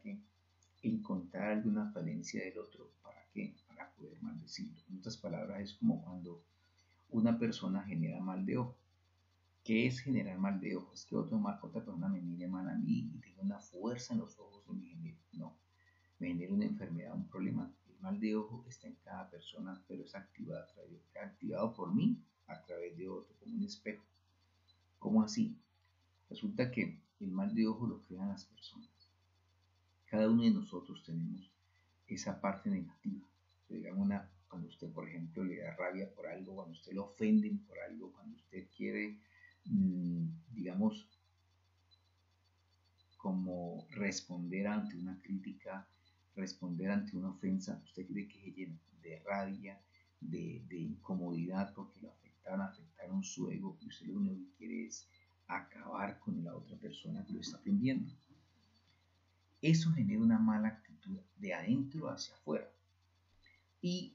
encontrar alguna falencia del otro. ¿Para qué? Para poder maldecirlo. En otras palabras, es como cuando una persona genera mal de ojo. ¿Qué es generar mal de ojo? Es que otra persona me mire mal a mí y tenga una fuerza en los ojos y me genera una enfermedad, un problema. El mal de ojo está en cada persona, pero es activado por mí a través de otro, como un espejo. ¿Cómo así? Resulta que el mal de ojo lo crean las personas. cada uno de nosotros tenemos esa parte negativa. Digamos, cuando usted, por ejemplo, le da rabia por algo, cuando usted lo ofenden por algo, cuando usted quiere, digamos, como responder ante una crítica, responder ante una ofensa, usted cree que se llena de rabia, de incomodidad porque lo afectaron su ego, y usted lo único que quiere es acabar con la otra persona que lo está ofendiendo. Eso genera una mala actitud de adentro hacia afuera y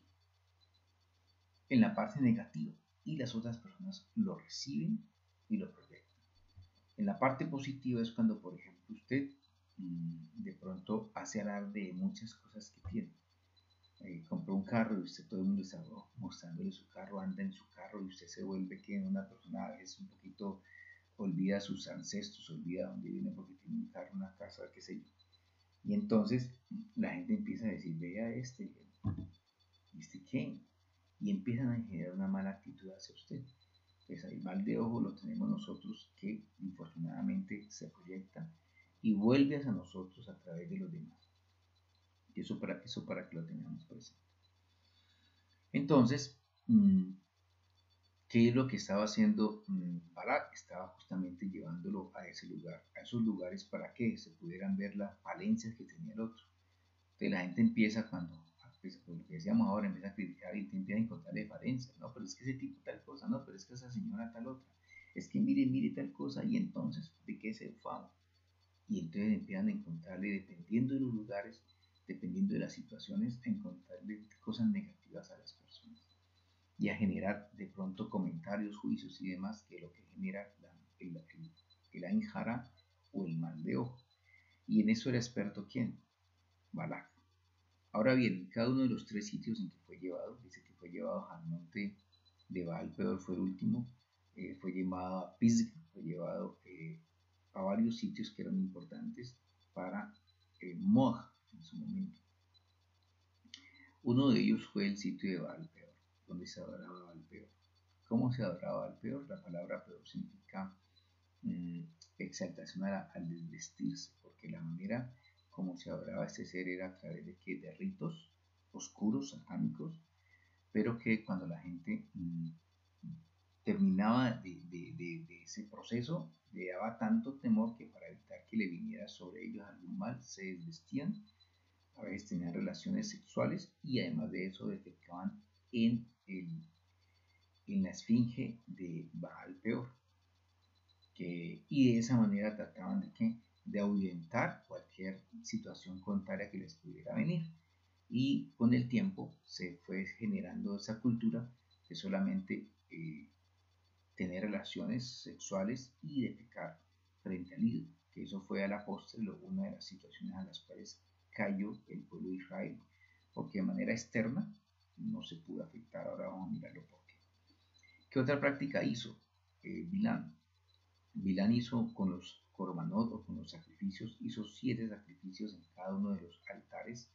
en la parte negativa, y las otras personas lo reciben y lo proyectan. En la parte positiva es cuando, por ejemplo, usted de pronto hace alarde de muchas cosas que tiene. Compró un carro y usted, todo el mundo está mostrándole su carro, anda en su carro, y usted se vuelve que una persona a veces un poquito olvida sus ancestros, olvida dónde viene porque tiene un carro, una casa, qué sé yo. Y entonces la gente empieza a decir, vea ¿este qué? Y empiezan a generar una mala actitud hacia usted. Pues el mal de ojo lo tenemos nosotros, que infortunadamente se proyecta y vuelve hacia nosotros a través de los demás. Y eso para que lo tengamos presente. Entonces, ¿qué es lo que estaba haciendo Balak? Estaba justamente llevándolo a ese lugar, a esos lugares, para que se pudieran ver las falencias que tenía el otro. Entonces la gente empieza, cuando, pues, por lo que decíamos ahora, empieza a criticar y empieza a encontrarle falencias. No, pero es que ese tipo tal cosa, no, pero es que esa señora tal otra, es que mire tal cosa, y entonces, ¿de qué se ufaba? Y entonces empiezan a encontrarle, dependiendo de los lugares, dependiendo de las situaciones, a encontrarle cosas negativas a las personas y a generar de pronto comentarios, juicios y demás, que es lo que genera el Ain Jara o el mal de ojo. Y en eso era experto ¿quién? Balak. Ahora bien, en cada uno de los tres sitios en que fue llevado, dice que fue llevado al monte de Baal Peor, fue el último, fue llevado a Pisgah, fue llevado a varios sitios que eran importantes para Moab en su momento. Uno de ellos fue el sitio de Baal Peor, donde se adoraba Baal Peor. ¿Cómo se adoraba Baal Peor? La palabra peor significa exaltación al desvestirse, porque la manera como se adoraba este ser era a través de ritos oscuros, satánicos, pero que cuando la gente terminaba de ese proceso, le daba tanto temor que para evitar que le viniera sobre ellos algún mal, se desvestían, a veces tenían relaciones sexuales, y además de eso defecaban en la esfinge de Baal Peor. Y de esa manera trataban de ahuyentar cualquier situación contraria que les pudiera venir. Y con el tiempo se fue generando esa cultura de solamente tener relaciones sexuales y de pecar frente al ídolo, que eso fue a la postre una de las situaciones a las cuales cayó el pueblo de Israel, porque de manera externa no se pudo afectar. Ahora vamos a mirarlo por qué. ¿Qué otra práctica hizo Bilán? Bilán hizo con los korbanot, o con los sacrificios, hizo 7 sacrificios en cada uno de los altares.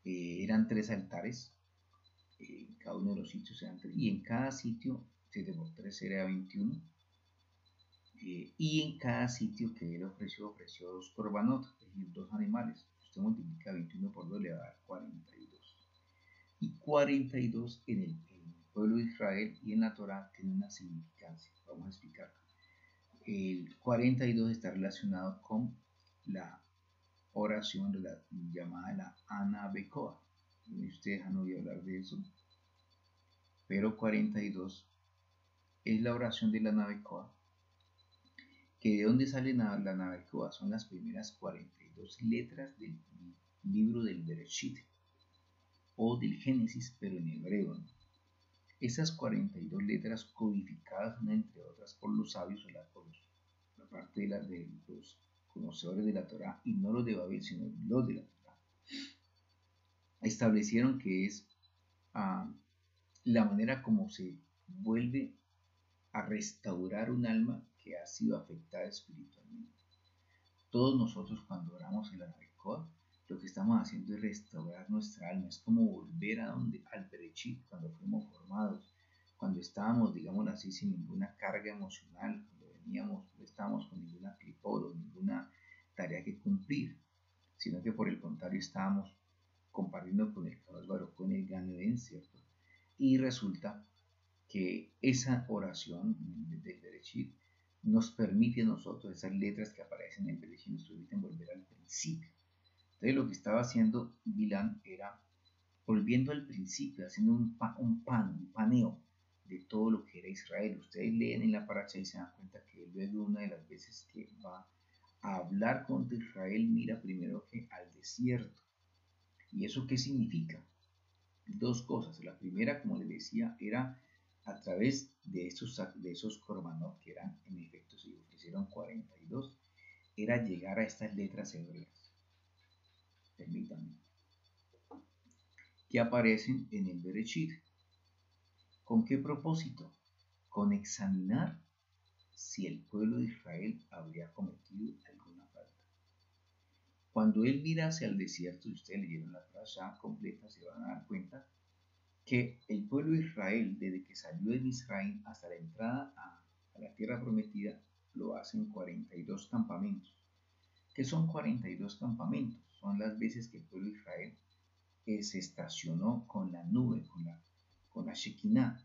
Eran 3 altares, en cada uno de los sitios eran 3, y en cada sitio 7 por 3 era 21. Y en cada sitio que él ofreció 2 korbanot, es decir, 2 animales. Usted multiplica 21 por 2, le va a dar 42. Y 42 en el pueblo de Israel y en la Torah tiene una significancia. Vamos a explicarlo. El 42 está relacionado con la oración llamada la Ana Bekoa. Ustedes han oído hablar de eso. Pero 42 es la oración de la Ana Bekoa. ¿Que de dónde sale la Ana Bekoa? Son las primeras 42 letras del libro del Bereshit o del Génesis, pero en hebreo, ¿no? Esas 42 letras codificadas, entre otras, por los sabios, por la parte de los conocedores de la Torah, y no los de Babel, sino los de la Torah, establecieron que es la manera como se vuelve a restaurar un alma que ha sido afectada espiritualmente. Todos nosotros, cuando oramos el Anabekoa, lo que estamos haciendo es restaurar nuestra alma. Es como volver al Bereshit, cuando fuimos formados, cuando estábamos, digamos así, sin ninguna carga emocional, cuando no estábamos con ninguna clipod o ninguna tarea que cumplir, sino que por el contrario estábamos compartiendo con el Kadosh Baruj Hu en el Gan Eden, ¿cierto? Y resulta que esa oración del Bereshit nos permite a nosotros, esas letras que aparecen en el Bereshit, nos permiten volver al principio. Entonces lo que estaba haciendo Bilán era volviendo al principio, haciendo un paneo de todo lo que era Israel. Ustedes leen en la paracha y se dan cuenta que luego una de las veces que va a hablar contra Israel, mira primero que al desierto. ¿Y eso qué significa? Dos cosas. La primera, como les decía, era a través de esos korbanot, que eran, en efecto, se ofrecieron 42, era llegar a estas letras hebreas. Permítanme. Que aparecen en el Bereshit. ¿Con qué propósito? Con examinar si el pueblo de Israel habría cometido alguna falta. Cuando él mira hacia el desierto, y ustedes leyeron la parasha completa, se van a dar cuenta que el pueblo de Israel, desde que salió de Misraim hasta la entrada a la tierra prometida, lo hacen 42 campamentos. ¿Qué son 42 campamentos? Son las veces que el pueblo de Israel se estacionó con la nube, con la Shekinah.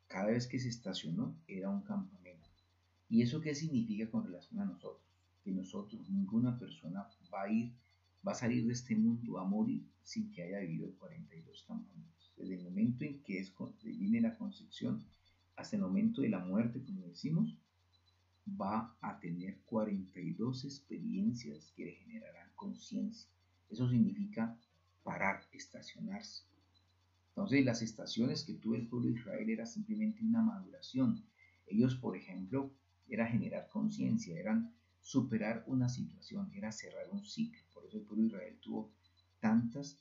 Cada vez que se estacionó era un campamento. ¿Y eso qué significa con relación a nosotros? Que nosotros, ninguna persona va a salir de este mundo a morir sin que haya vivido 42 campamentos. Desde el momento en que viene la concepción hasta el momento de la muerte, como decimos, va a tener 42 experiencias que le generarán conciencia. Eso significa parar, estacionarse. Entonces las estaciones que tuvo el pueblo de Israel era simplemente una maduración. Ellos, por ejemplo, era generar conciencia, eran superar una situación, era cerrar un ciclo. Por eso el pueblo de Israel tuvo tantas,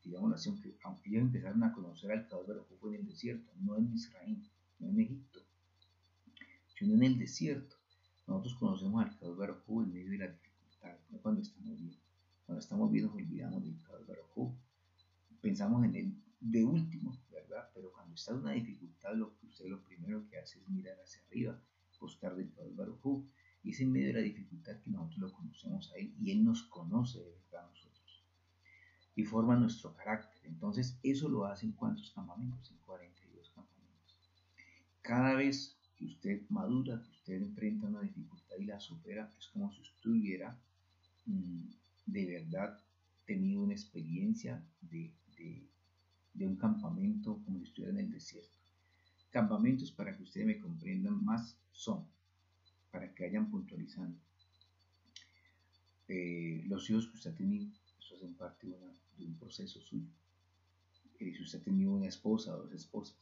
digamos así, aunque ellos empezaron a conocer al Kadosh Baruj Hu fue en el desierto, no en Israel, no en Egipto, sino en el desierto. Nosotros conocemos al Kadosh Baruj Hu en medio de la dificultad, no cuando estamos bien. Cuando estamos bien nos olvidamos del Kadosh Baruj Hu, pensamos en él de último, ¿verdad? Pero cuando está en una dificultad, usted lo primero que hace es mirar hacia arriba, buscar del Kadosh Baruj Hu, y es en medio de la dificultad que nosotros lo conocemos a él y él nos conoce de verdad a nosotros y forma nuestro carácter. Entonces, eso lo hace en ¿cuántos campamentos? En 42 campamentos. Cada vez que usted madura, que usted enfrenta una dificultad y la supera, es como si usted hubiera de verdad tenido una experiencia de un campamento como si estuviera en el desierto. Campamentos, para que ustedes me comprendan más, son, para que vayan puntualizando, los hijos que usted ha tenido, eso hacen parte de un proceso suyo. Si usted ha tenido una esposa o dos esposas,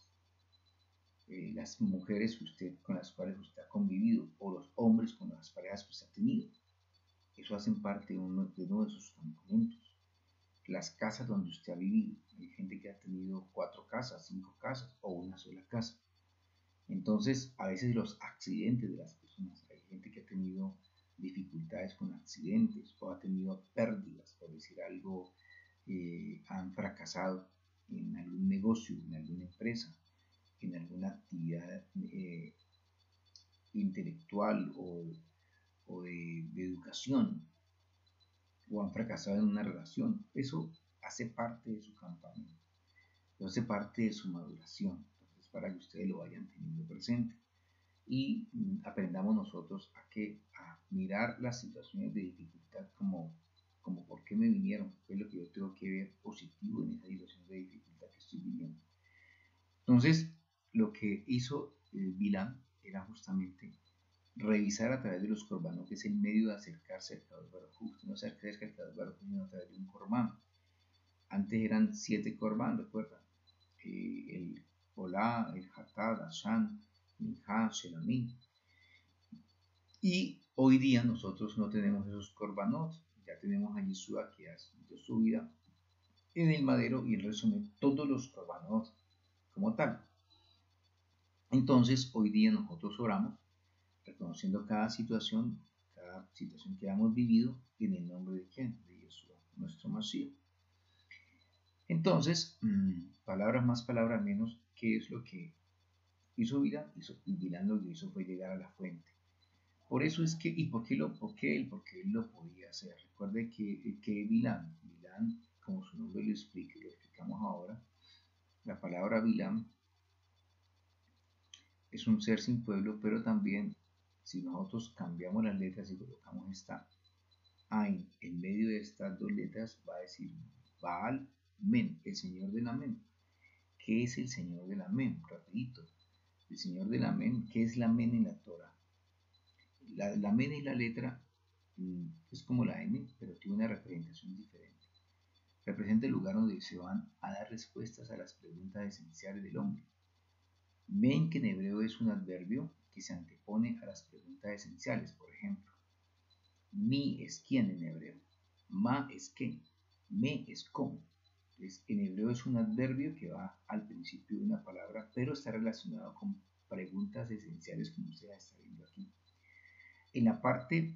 las mujeres con las cuales usted ha convivido, o los hombres con las parejas que usted ha tenido, eso hacen parte de uno de sus campamentos. Las casas donde usted ha vivido, hay gente que ha tenido 4 casas, 5 casas o una sola casa. Entonces, a veces los accidentes de las personas, hay gente que ha tenido dificultades con accidentes o ha tenido pérdidas, por decir algo, han fracasado en algún negocio, en alguna empresa, en alguna actividad intelectual o de educación, o han fracasado en una relación. Eso hace parte de su campamento, eso hace parte de su maduración. Entonces, para que ustedes lo vayan teniendo presente y aprendamos nosotros a mirar las situaciones de dificultad como por qué me vinieron, qué es lo que yo tengo que ver positivo en esa situación de dificultad que estoy viviendo. Entonces, lo que hizo Bilán era justamente revisar a través de los korbanot, que es el medio de acercarse al Kadosh Baruj Hu. Usted no se acerca al Kadosh Baruj Hu sino a través de un korban. Antes eran 7 korban, recuerdan, el Olá, el Hatad, Ashan, Minha, Shelamim. Y hoy día nosotros no tenemos esos korbanot, ya tenemos a Yeshua que dio su vida en el madero y él resume todos los korbanot como tal. Entonces hoy día nosotros oramos reconociendo cada situación que hemos vivido en el nombre de quién, de Yeshua, nuestro Mashiach. Entonces, palabras más, palabras menos, ¿qué es lo que hizo Bilán? Bilán lo que hizo fue llegar a la fuente. Por eso es que, ¿y por qué él? Porque él lo podía hacer. recuerde que Bilán, como su nombre lo explica, lo explicamos ahora, la palabra Bilán es un ser sin pueblo, pero también si nosotros cambiamos las letras y colocamos esta Ain en medio de estas dos letras, va a decir Baal Men, el señor del Amén. ¿Qué es el señor del Amén? Rapidito. El señor del Amén, ¿qué es la Men en la Torah? La Men es la letra, es como la M, pero tiene una representación diferente. Representa el lugar donde se van a dar respuestas a las preguntas esenciales del hombre. Men, que en hebreo es un adverbio que se antepone a las preguntas esenciales. Por ejemplo, mi es quién en hebreo, ma es qué, me es cómo. Entonces, en hebreo es un adverbio que va al principio de una palabra, pero está relacionado con preguntas esenciales, como usted está viendo aquí. En la parte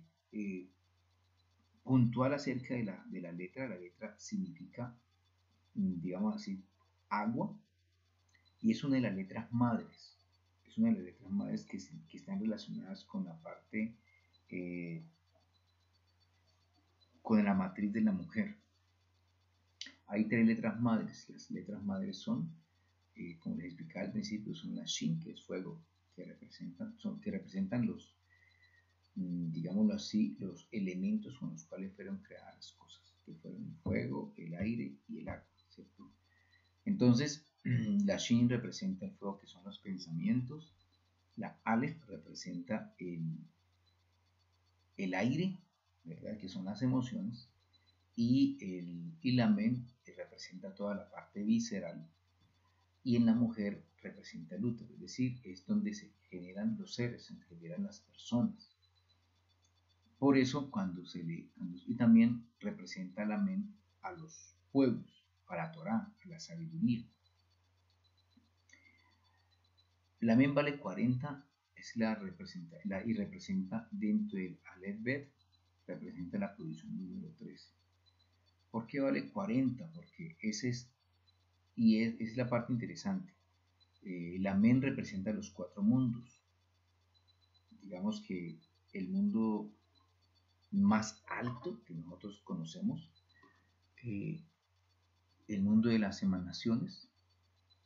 puntual acerca de la letra significa, digamos así, agua, y es una de las letras madres. Es una de las letras madres que están relacionadas con la parte, con la matriz de la mujer. Hay tres letras madres. Las letras madres son, como les explicaba al principio, son la Shin, que es fuego, que representan los, digámoslo así, los elementos con los cuales fueron creadas las cosas, que fueron el fuego, el aire y el agua, ¿cierto? Entonces, la Shin representa el fuego, que son los pensamientos. La Aleph representa el aire, ¿verdad? Que son las emociones. Y la Men representa toda la parte visceral. Y en la mujer representa el útero, es decir, es donde se generan los seres, se generan las personas. Por eso, y también representa la Men a los pueblos, a la Torá, a la sabiduría. La Men vale 40, y representa dentro del Aleph Bet, representa la posición número 13. ¿Por qué vale 40? Porque es la parte interesante. La Men representa los cuatro mundos. Digamos que el mundo más alto que nosotros conocemos, el mundo de las emanaciones,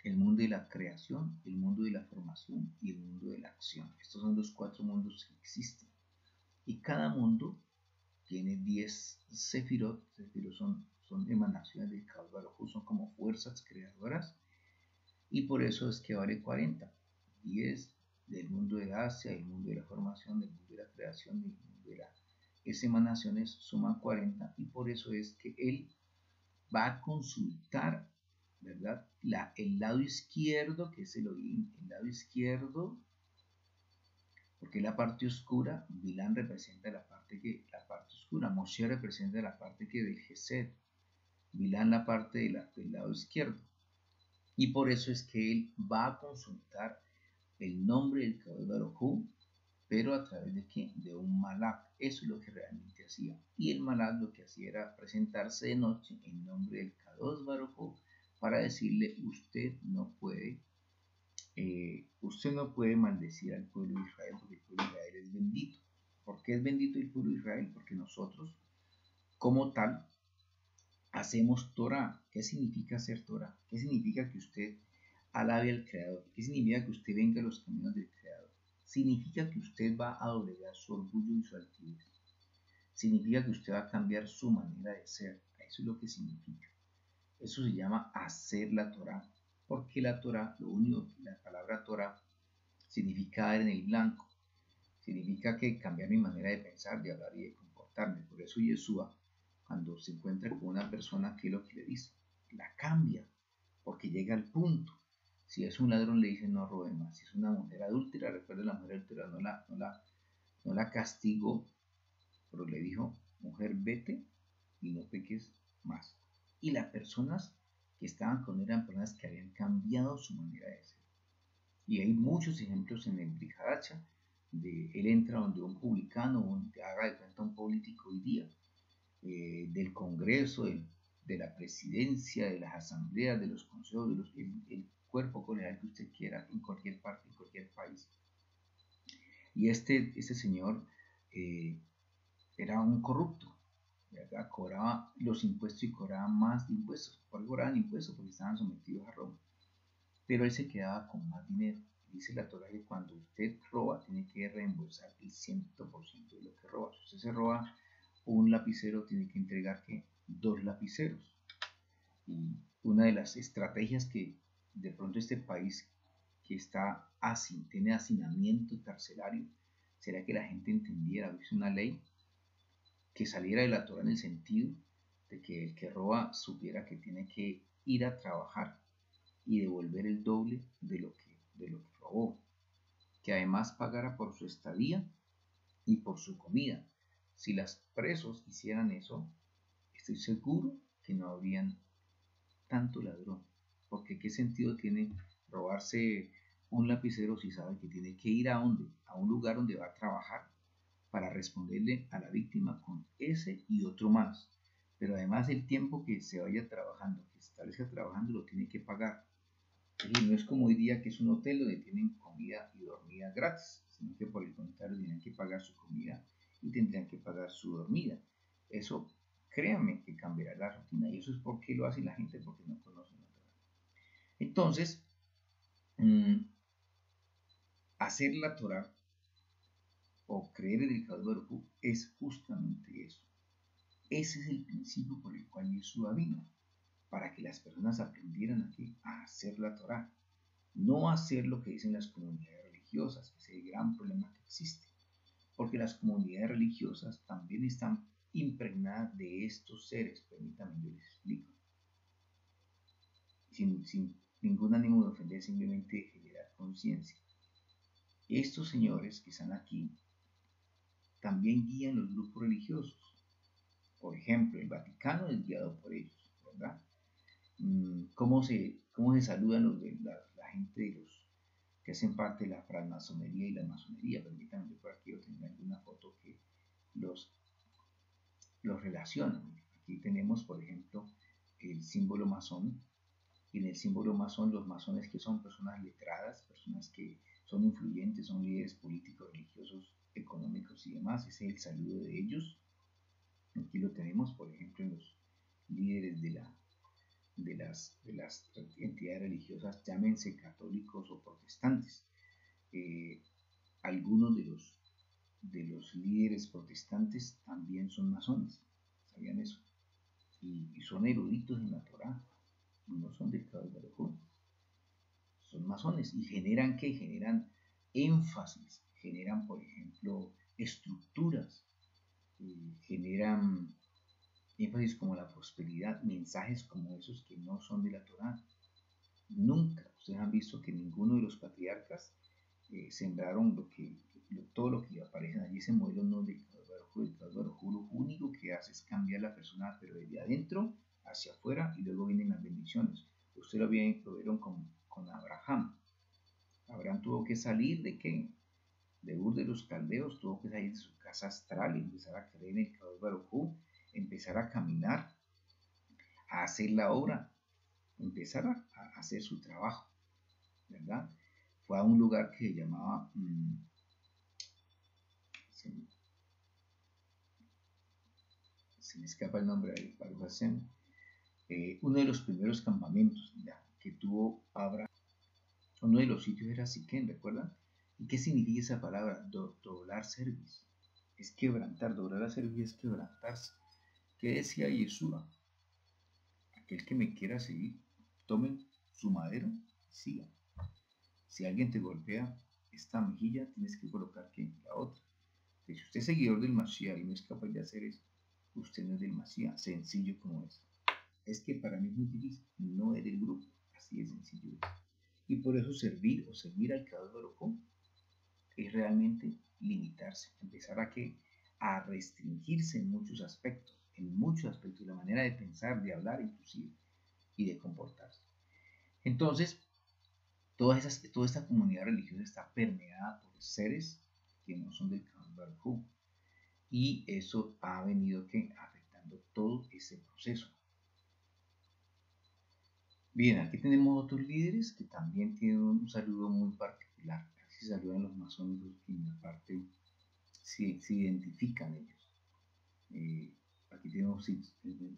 el mundo de la creación, el mundo de la formación y el mundo de la acción. Estos son los cuatro mundos que existen. Y cada mundo tiene 10 sefirot. Sefirot son emanaciones del Kadosh Baruj Hu, son como fuerzas creadoras. Y por eso es que vale 40. 10 del mundo de Asia, del mundo de la formación, del mundo de la creación, del mundo de las emanaciones suman 40. Y por eso es que él va a consultar, ¿verdad? El lado izquierdo, que es el Elohim, el lado izquierdo, porque la parte oscura. Bilán representa la parte oscura, Moshe representa la parte del Gesed, Bilán la parte del lado izquierdo. Y por eso es que él va a consultar el nombre del Kadosh Baruj Hu, pero a través de ¿qué? De un malak. Eso es lo que realmente hacía. Y el malak lo que hacía era presentarse de noche en nombre del Kadosh Baruj Hu para decirle: usted no puede maldecir al pueblo de Israel, porque el pueblo de Israel es bendito. ¿Por qué es bendito el pueblo de Israel? Porque nosotros, como tal, hacemos Torah. ¿Qué significa hacer Torah? ¿Qué significa que usted alabe al Creador? ¿Qué significa que usted venga a los caminos del Creador? Significa que usted va a doblegar su orgullo y su altivez. Significa que usted va a cambiar su manera de ser. Eso es lo que significa. Eso se llama hacer la Torah. Porque la Torah, la palabra Torah significa dar en el blanco. Significa que cambiar mi manera de pensar, de hablar y de comportarme. Por eso Yeshua, cuando se encuentra con una persona, ¿qué es lo que le dice? La cambia, porque llega al punto. Si es un ladrón, le dice: no robe más. Si es una mujer adúltera, recuerda, la mujer adúltera no la castigó, pero le dijo: mujer, vete y no peques más. Y las personas que estaban con él eran personas que habían cambiado su manera de ser. Y hay muchos ejemplos en el Brit Hadacha. Él entra donde un publicano, haga de cuenta un político hoy día, del Congreso, de la presidencia, de las asambleas, de los consejos, el cuerpo colegial que usted quiera, en cualquier parte, en cualquier país. Y este señor era un corrupto, cobraba los impuestos y cobraba más de impuestos. ¿Por qué cobraban impuestos? Porque estaban sometidos a Roma. Pero él se quedaba con más dinero. Dice la Torah que cuando usted roba, tiene que reembolsar el 100% de lo que roba. Si usted se roba un lapicero, tiene que entregar que 2 lapiceros. Y una de las estrategias que de pronto este país que tiene hacinamiento carcelario, será que la gente entendiera, es una ley que saliera de la Torah en el sentido de que el que roba supiera que tiene que ir a trabajar y devolver el doble de lo que robó, que además pagara por su estadía y por su comida. Si los presos hicieran eso, estoy seguro que no habrían tanto ladrón, porque qué sentido tiene robarse un lapicero si sabe que tiene que ir a un lugar donde va a trabajar para responderle a la víctima con ese y otro más. Pero además el tiempo que se vaya trabajando, que establezca trabajando, lo tiene que pagar. Y no es como hoy día que es un hotel donde tienen comida y dormida gratis, sino que por el contrario tienen que pagar su comida y tendrían que pagar su dormida. Eso, créanme que cambiará la rutina, y eso es porque lo hace la gente, porque no conoce la Torah. Entonces, hacer la Torah o creer en el Kadosh Baruj Hu es justamente eso. Ese es el principio por el cual Yeshua vino, para que las personas aprendieran a hacer la Torah, no hacer lo que dicen las comunidades religiosas, que es el gran problema que existe, porque las comunidades religiosas también están impregnadas de estos seres. Permítanme, yo les explico, sin ningún ánimo de ofender, simplemente de generar conciencia. Estos señores que están aquí también guían los grupos religiosos. Por ejemplo, el Vaticano es guiado por ellos, ¿verdad? ¿Cómo se saludan la gente de los que hacen parte de la francmasonería y la masonería? Permítanme, yo por aquí yo tengo alguna foto que los relacionan. Aquí tenemos, por ejemplo, el símbolo masón, y en el símbolo masón, los masones que son personas letradas, personas que son influyentes, son líderes políticos, religiosos, económicos y demás. Ese es el saludo de ellos. Aquí lo tenemos, por ejemplo, en los líderes de las entidades religiosas, llámense católicos o protestantes. Algunos de los líderes protestantes también son masones, ¿sabían eso? Y son eruditos en la Torah, no son del Kadosh Baruj Hu, son masones. ¿Y generan qué? Generan énfasis, generan, por ejemplo, estructuras, generan énfasis como la prosperidad, mensajes como esos que no son de la Torah. Nunca ustedes han visto que ninguno de los patriarcas sembraron todo lo que aparece allí. Ese modelo no del Kadosh Baruj Hu. El Kadosh Baruj Hu lo único que hace es cambiar la persona, pero desde adentro hacia afuera, y luego vienen las bendiciones. Ustedes lo vieron con Abraham. Abraham tuvo que salir de qué? De Ur de los Caldeos, tuvo que salir de su casa astral y empezar a creer en el Kadosh Baruj Hu, empezar a caminar, a hacer la obra, empezar a hacer su trabajo, ¿verdad? Fue a un lugar que se llamaba, se me escapa el nombre del Baruch Hashem, uno de los primeros campamentos que tuvo Abraham. Uno de los sitios era Siquén, ¿recuerdan? ¿Y qué significa esa palabra? Doblar cerviz. Es quebrantar, doblar la cerviz es quebrantarse. ¿Qué decía Yeshua? Aquel que me quiera seguir, tomen su madero y sigan. Si alguien te golpea esta mejilla, tienes que colocar la otra. Si usted es seguidor del Mashiach y no es capaz de hacer eso, usted no es del Mashiach, sencillo como es. Es que para mí es muy difícil, no es del grupo, así de sencillo es. Y por eso servir al Kadosh Baruj Hu es realmente limitarse, empezar a restringirse en muchos aspectos, la manera de pensar, de hablar inclusive, y de comportarse. Entonces, toda esta comunidad religiosa está permeada por seres que no son del Kadosh Baruj Hu, y eso ha venido afectando todo ese proceso. Bien, aquí tenemos otros líderes que también tienen un saludo muy particular. Así se saludan los masónicos y en la parte se identifican ellos. Aquí tenemos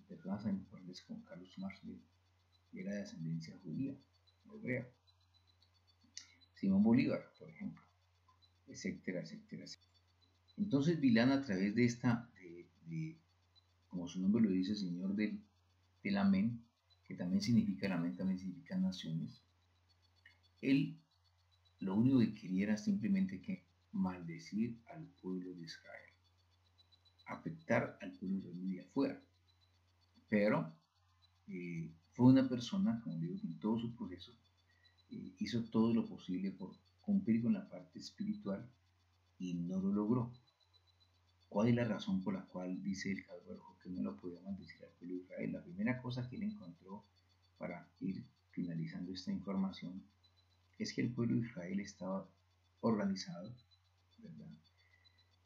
personas tan importantes como Carlos Marx, que era de ascendencia judía, hebrea, Simón Bolívar, por ejemplo, etcétera, etcétera, etcétera. Entonces Vilán, a través de esta, como su nombre lo dice, Señor del Amén, que también significa el Amén, también significa naciones, él lo único que quería era simplemente que maldecir al pueblo de Israel, afectar al pueblo de Israel de afuera. Pero fue una persona, como digo, que en todo su proceso hizo todo lo posible por cumplir con la parte espiritual y no lo logró. ¿Cuál es la razón por la cual dice el Calvario que no lo podía maldecir al pueblo de Israel? La primera cosa que él encontró, para ir finalizando esta información, es que el pueblo de Israel estaba organizado, ¿verdad?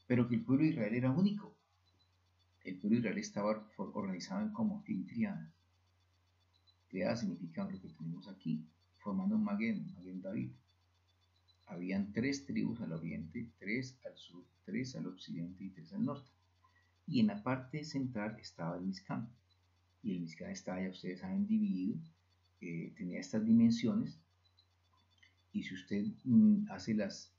Pero que el pueblo de Israel era único. El pueblo de Israel estaba organizado en como en triadas. Triadas significa lo que tenemos aquí, formando un Maguen David. Habían 3 tribus al oriente, 3 al sur, 3 al occidente y 3 al norte. Y en la parte central estaba el Mizcán. Y el Mizcán estaba, ya ustedes saben, dividido, tenía estas dimensiones. Y si usted hace las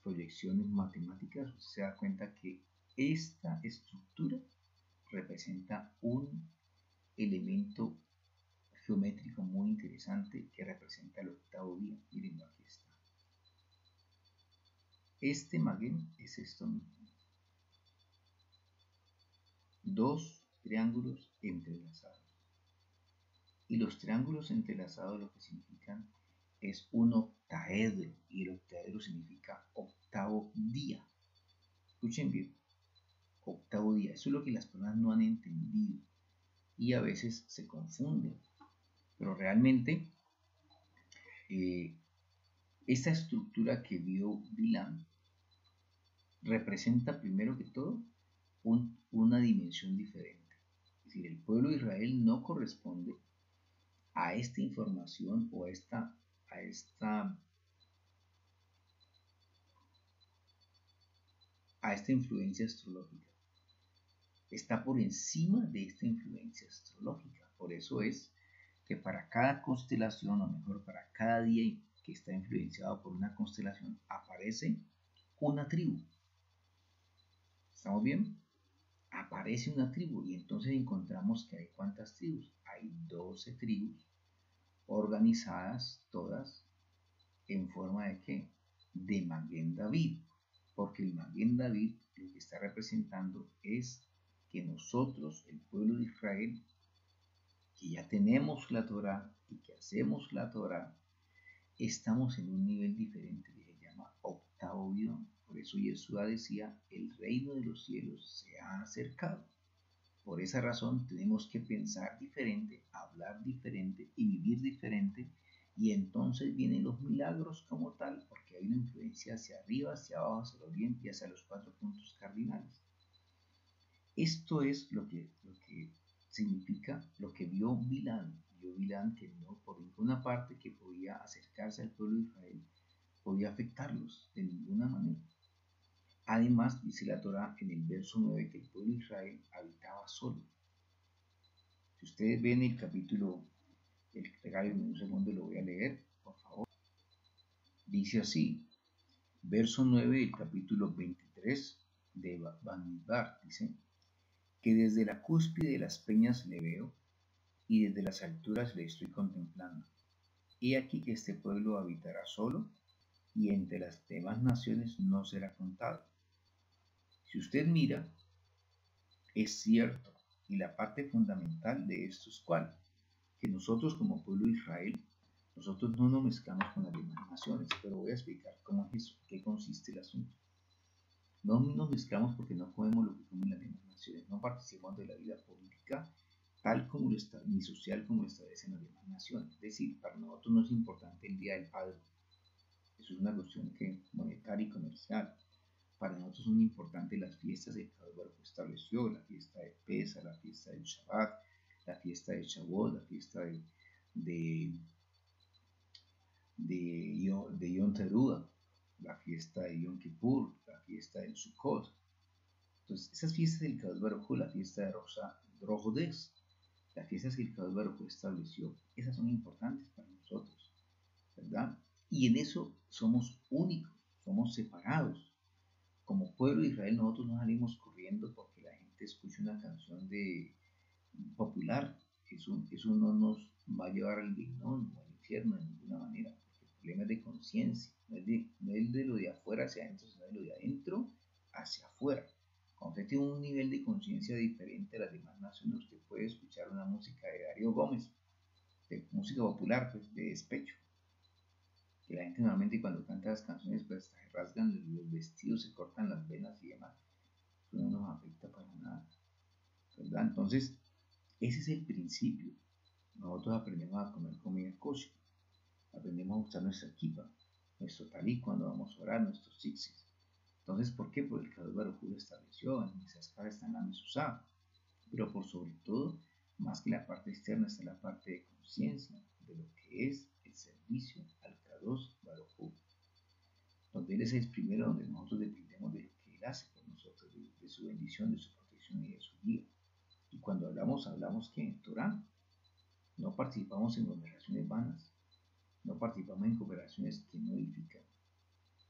proyecciones matemáticas, usted se da cuenta que esta estructura representa un elemento geométrico muy interesante que representa el octavo día. Miren, aquí está. Este Maguen es esto mismo. 2 triángulos entrelazados. Y los triángulos entrelazados lo que significan es un octaedro. Y el octaedro significa octavo día. Escuchen bien. Octavo día. Eso es lo que las personas no han entendido. Y a veces se confunden. Pero realmente esta estructura que vio Vilán representa primero que todo una dimensión diferente. Es decir, el pueblo de Israel no corresponde a esta información o a esta influencia astrológica. Está por encima de esta influencia astrológica. Por eso es que para cada constelación, o mejor, para cada día que está influenciado por una constelación, aparece una tribu. ¿Estamos bien? Aparece una tribu y entonces encontramos que hay ¿cuántas tribus? Hay 12 tribus organizadas todas en forma de ¿qué? De Maguen David, porque el Maguen David lo que está representando es que nosotros, el pueblo de Israel, que ya tenemos la Torah y que hacemos la Torah, estamos en un nivel diferente que se llama octavo guión. Por eso Yeshua decía, el reino de los cielos se ha acercado. Por esa razón tenemos que pensar diferente, hablar diferente y vivir diferente. Y entonces vienen los milagros como tal, porque hay una influencia hacia arriba, hacia abajo, hacia el oriente y hacia los 4 puntos cardinales. Esto es lo que significa lo que vio Vilán. Vio Vilán que no por ninguna parte que podía acercarse al pueblo de Israel, podía afectarlos de ninguna manera. Además, dice la Torah en el verso 9 que el pueblo de Israel habitaba solo. Si ustedes ven el capítulo, el regalo en un segundo lo voy a leer, por favor. Dice así, verso 9 del capítulo 23 de Bamidbar, dice que desde la cúspide de las peñas le veo y desde las alturas le estoy contemplando. He aquí que este pueblo habitará solo y entre las demás naciones no será contado. Si usted mira, es cierto, y la parte fundamental de esto es cuál, que nosotros como pueblo de Israel, nosotros no nos mezclamos con las demás naciones, pero voy a explicar cómo es eso, qué consiste el asunto. No nos mezclamos porque no comemos lo que comen las demás naciones, no participamos de la vida política tal como lo está, ni social como lo establecen las demás naciones. Es decir, para nosotros no es importante el Día del Padre, eso es una cuestión monetaria y comercial. Para nosotros son importantes las fiestas que cada barco estableció, la fiesta de Pesa, la fiesta del Shabbat, la fiesta de Shavuot, la fiesta de Yom Teruah, la fiesta de Yom Kippur, la fiesta del Sukkot. Entonces, esas fiestas del Kadosh Baruj Hu, la fiesta de Rojodes, las fiestas que el Kadosh Baruj Hu estableció, esas son importantes para nosotros, ¿verdad? Y en eso somos únicos, somos separados. Como pueblo de Israel, nosotros no salimos corriendo porque la gente escucha una canción de popular. Eso no nos va a llevar al Guinón o al infierno de ninguna manera, porque el problema es de conciencia, no es de lo de afuera hacia adentro, sino de lo de adentro hacia afuera. Cuando usted tiene un nivel de conciencia diferente a las demás naciones, usted puede escuchar una música de Darío Gómez, de música popular, pues, de despecho. Que la gente normalmente cuando canta las canciones, pues se rasgan los vestidos, se cortan las venas y demás. Eso no nos afecta para nada, ¿verdad? Entonces, ese es el principio. Nosotros aprendemos a comer comida kosher, aprendemos a usar nuestra kippah, nuestro talí cuando vamos a orar, nuestros tzitzis. Entonces, ¿por qué? Porque el Kadosh Baruj Hu lo estableció, en esas casas están la mesuzá. Pero por sobre todo, más que la parte externa, está la parte de conciencia de lo que es el servicio al Kadosh Baruj Hu, donde Él es el primero, donde nosotros dependemos de lo que Él hace por nosotros, de su bendición, de su protección y de su guía. Y cuando hablamos ¿qué? En Torah. No participamos en conversaciones vanas, no participamos en conversaciones que no edifican.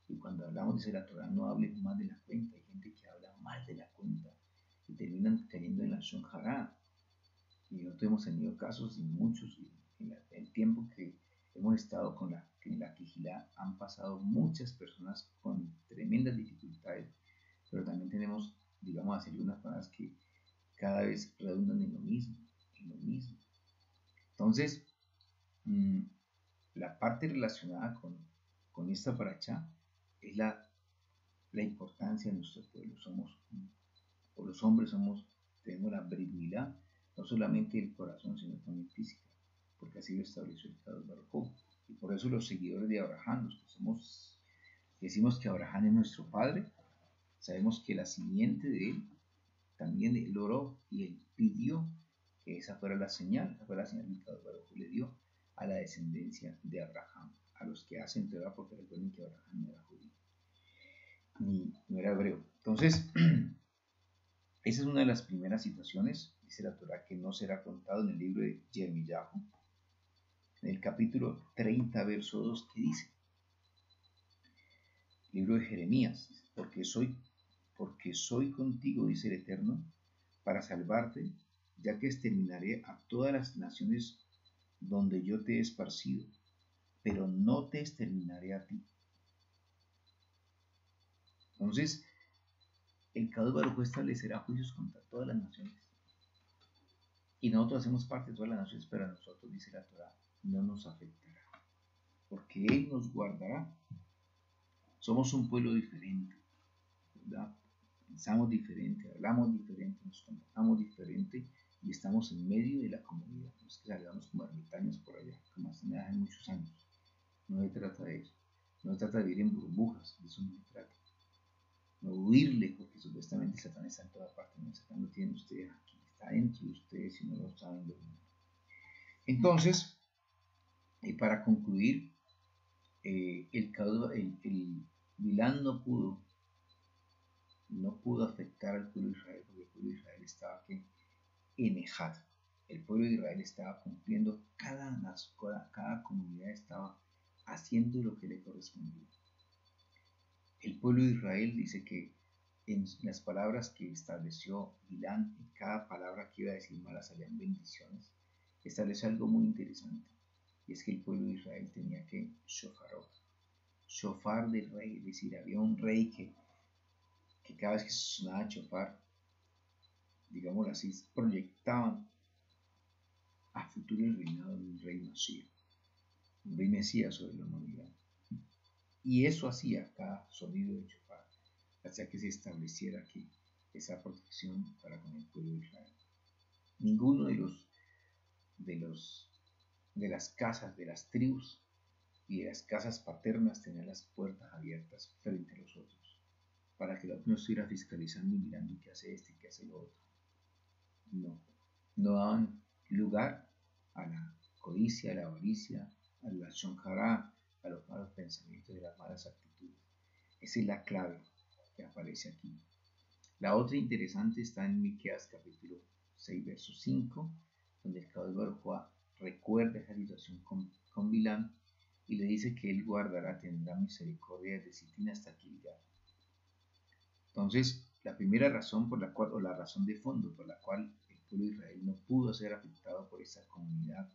Y cuando hablamos, dice la Torah, no hables más de la cuenta. Hay gente que habla mal de la cuenta y terminan cayendo en la Shon Hara. Y nosotros hemos tenido casos y muchos, en el tiempo que hemos estado en la Quijilá, han pasado muchas personas con tremendas dificultades, pero también tenemos, digamos, hacer unas palabras que cada vez redundan en lo mismo, en lo mismo. Entonces, la parte relacionada con esta paracha es la importancia de nuestro pueblo. O los hombres tenemos la Brit Milá, no solamente el corazón, sino también física, porque así lo estableció el Kadosh Baruj Hu. Y por eso los seguidores de Abraham, los que decimos que Abraham es nuestro padre, sabemos que la simiente de él, también él oró y él pidió que esa fuera la señal que el Kadosh Baruj Hu le dio a la descendencia de Abraham, a los que hacen Torah, porque recuerden que Abraham no era judío, ni no era hebreo. Entonces, esa es una de las primeras situaciones, dice la Torah, que no será contado en el libro de Yirmiyahu, en el capítulo 30, verso 2, que dice, libro de Jeremías, porque soy contigo, dice el Eterno, para salvarte, ya que exterminaré a todas las naciones donde yo te he esparcido, pero no te exterminaré a ti. Entonces, el Kadosh Baruj Hu establecerá juicios contra todas las naciones. Y nosotros hacemos parte de todas las naciones, pero a nosotros, dice la Torah, no nos afectará, porque Él nos guardará. Somos un pueblo diferente, ¿verdad? Pensamos diferente, hablamos diferente, nos comportamos diferente y estamos en medio de la comunidad. No es que salgamos como ermitaños por allá, como hace muchos años. No se trata de eso. No se trata de vivir en burbujas, de eso no se trata. No huirle, porque supuestamente Satán está en toda parte. No, Satán lo tiene ustedes aquí, está dentro de ustedes y no lo saben dominar. Entonces, para concluir, el Bilán no pudo afectar al pueblo de Israel, porque el pueblo de Israel estaba aquí en Ejad. El pueblo de Israel estaba cumpliendo, cada comunidad estaba haciendo lo que le correspondía. El pueblo de Israel dice que en las palabras que estableció Bilán, en cada palabra que iba a decir malas salían bendiciones, estableció algo muy interesante, y es que el pueblo de Israel tenía que shofar del rey, es decir, había un rey que cada vez que sonaba shofar, digámoslo así, proyectaban a futuro el reinado de un rey Mashiach, un rey Mesías sobre la humanidad. Y eso hacía cada sonido de shofar, hasta que se estableciera que esa protección para con el pueblo de Israel. Ninguno de las casas, de las tribus y de las casas paternas tenía las puertas abiertas frente a los otros, para que no estuviera fiscalizando y mirando qué hace este y qué hace lo otro. No daban lugar a la codicia, a la avaricia, a la shonjara, a los malos pensamientos y las malas actitudes. Esa es la clave que aparece aquí. La otra interesante está en Miqueas capítulo 6, verso 5, donde el Kadosh Baruj Hu recuerda esa situación con Bilán y le dice que él guardará, tendrá misericordia de Sitín hasta Gilgal. Entonces, la primera razón por la cual, o la razón de fondo por la cual el pueblo de Israel no pudo ser afectado por esa comunidad,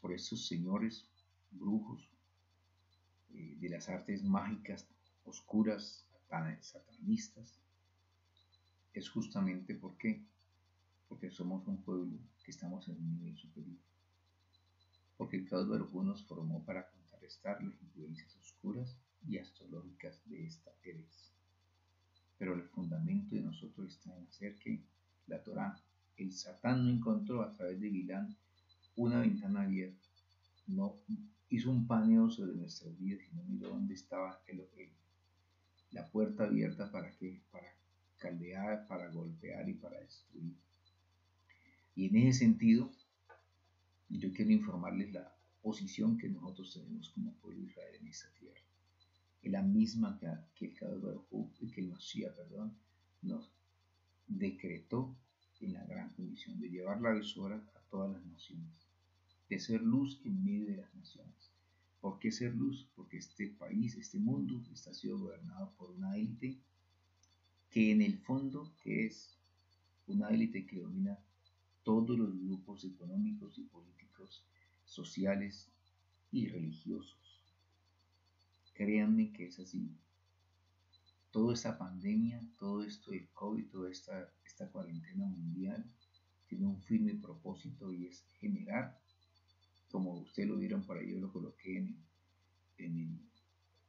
por esos señores brujos de las artes mágicas oscuras, satanistas, es justamente porque somos un pueblo que estamos en un nivel superior. Porque el Kadosh Baruj Hu nos formó para contrarrestar las influencias oscuras y astrológicas de esta herencia. Pero el fundamento de nosotros está en hacer que la Torá, el Satán no encontró a través de Bilán una ventana abierta, no hizo un paneo sobre nuestras vidas, sino miró dónde estaba la puerta abierta para caldear, para golpear y para destruir. Y en ese sentido, yo quiero informarles la posición que nosotros tenemos como pueblo de Israel en esta tierra. Es la misma que el Kadosh Baruj Hu, que el Mashiach, nos decretó en la gran comisión de llevar la besora a todas las naciones, de ser luz en medio de las naciones. ¿Por qué ser luz? Porque este país, este mundo, está siendo gobernado por una élite que en el fondo es una élite que domina todos los grupos económicos y políticos, sociales y religiosos. Créanme que es así. Toda esta pandemia, todo esto del COVID, toda esta cuarentena mundial tiene un firme propósito y es generar, como ustedes lo vieron por ahí, yo lo coloqué en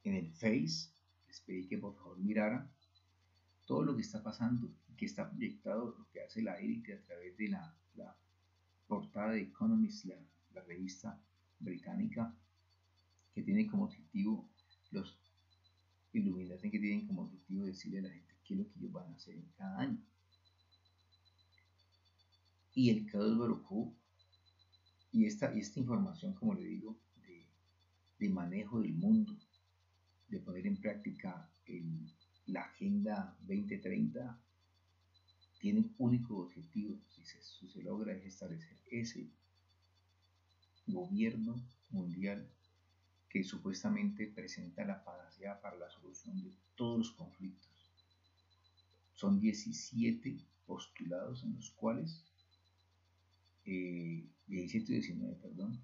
el Face, les pedí que por favor miraran todo lo que está pasando y que está proyectado, lo que hace la élite a través de la portada de Economist, la revista británica, que tiene como objetivo los Illuminati, que tienen como objetivo decirle a la gente qué es lo que ellos van a hacer en cada año. Y el Kadosh Baruj Hu, y esta información, como le digo, de manejo del mundo, de poner en práctica la Agenda 2030, tiene un único objetivo, si se logra, es establecer ese gobierno mundial que supuestamente presenta la panacea para la solución de todos los conflictos. Son 17 postulados en los cuales, 17 y 19, perdón,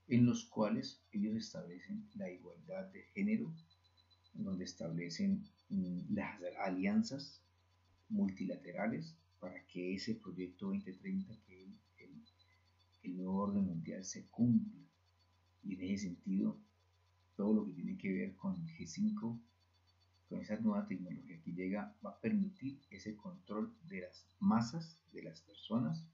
en los cuales ellos establecen la igualdad de género, donde establecen las alianzas multilaterales para que ese proyecto 2030, que el nuevo orden mundial se cumpla. Y en ese sentido, todo lo que tiene que ver con el G5, con esa nueva tecnología que llega, va a permitir ese control de las masas, de las personas.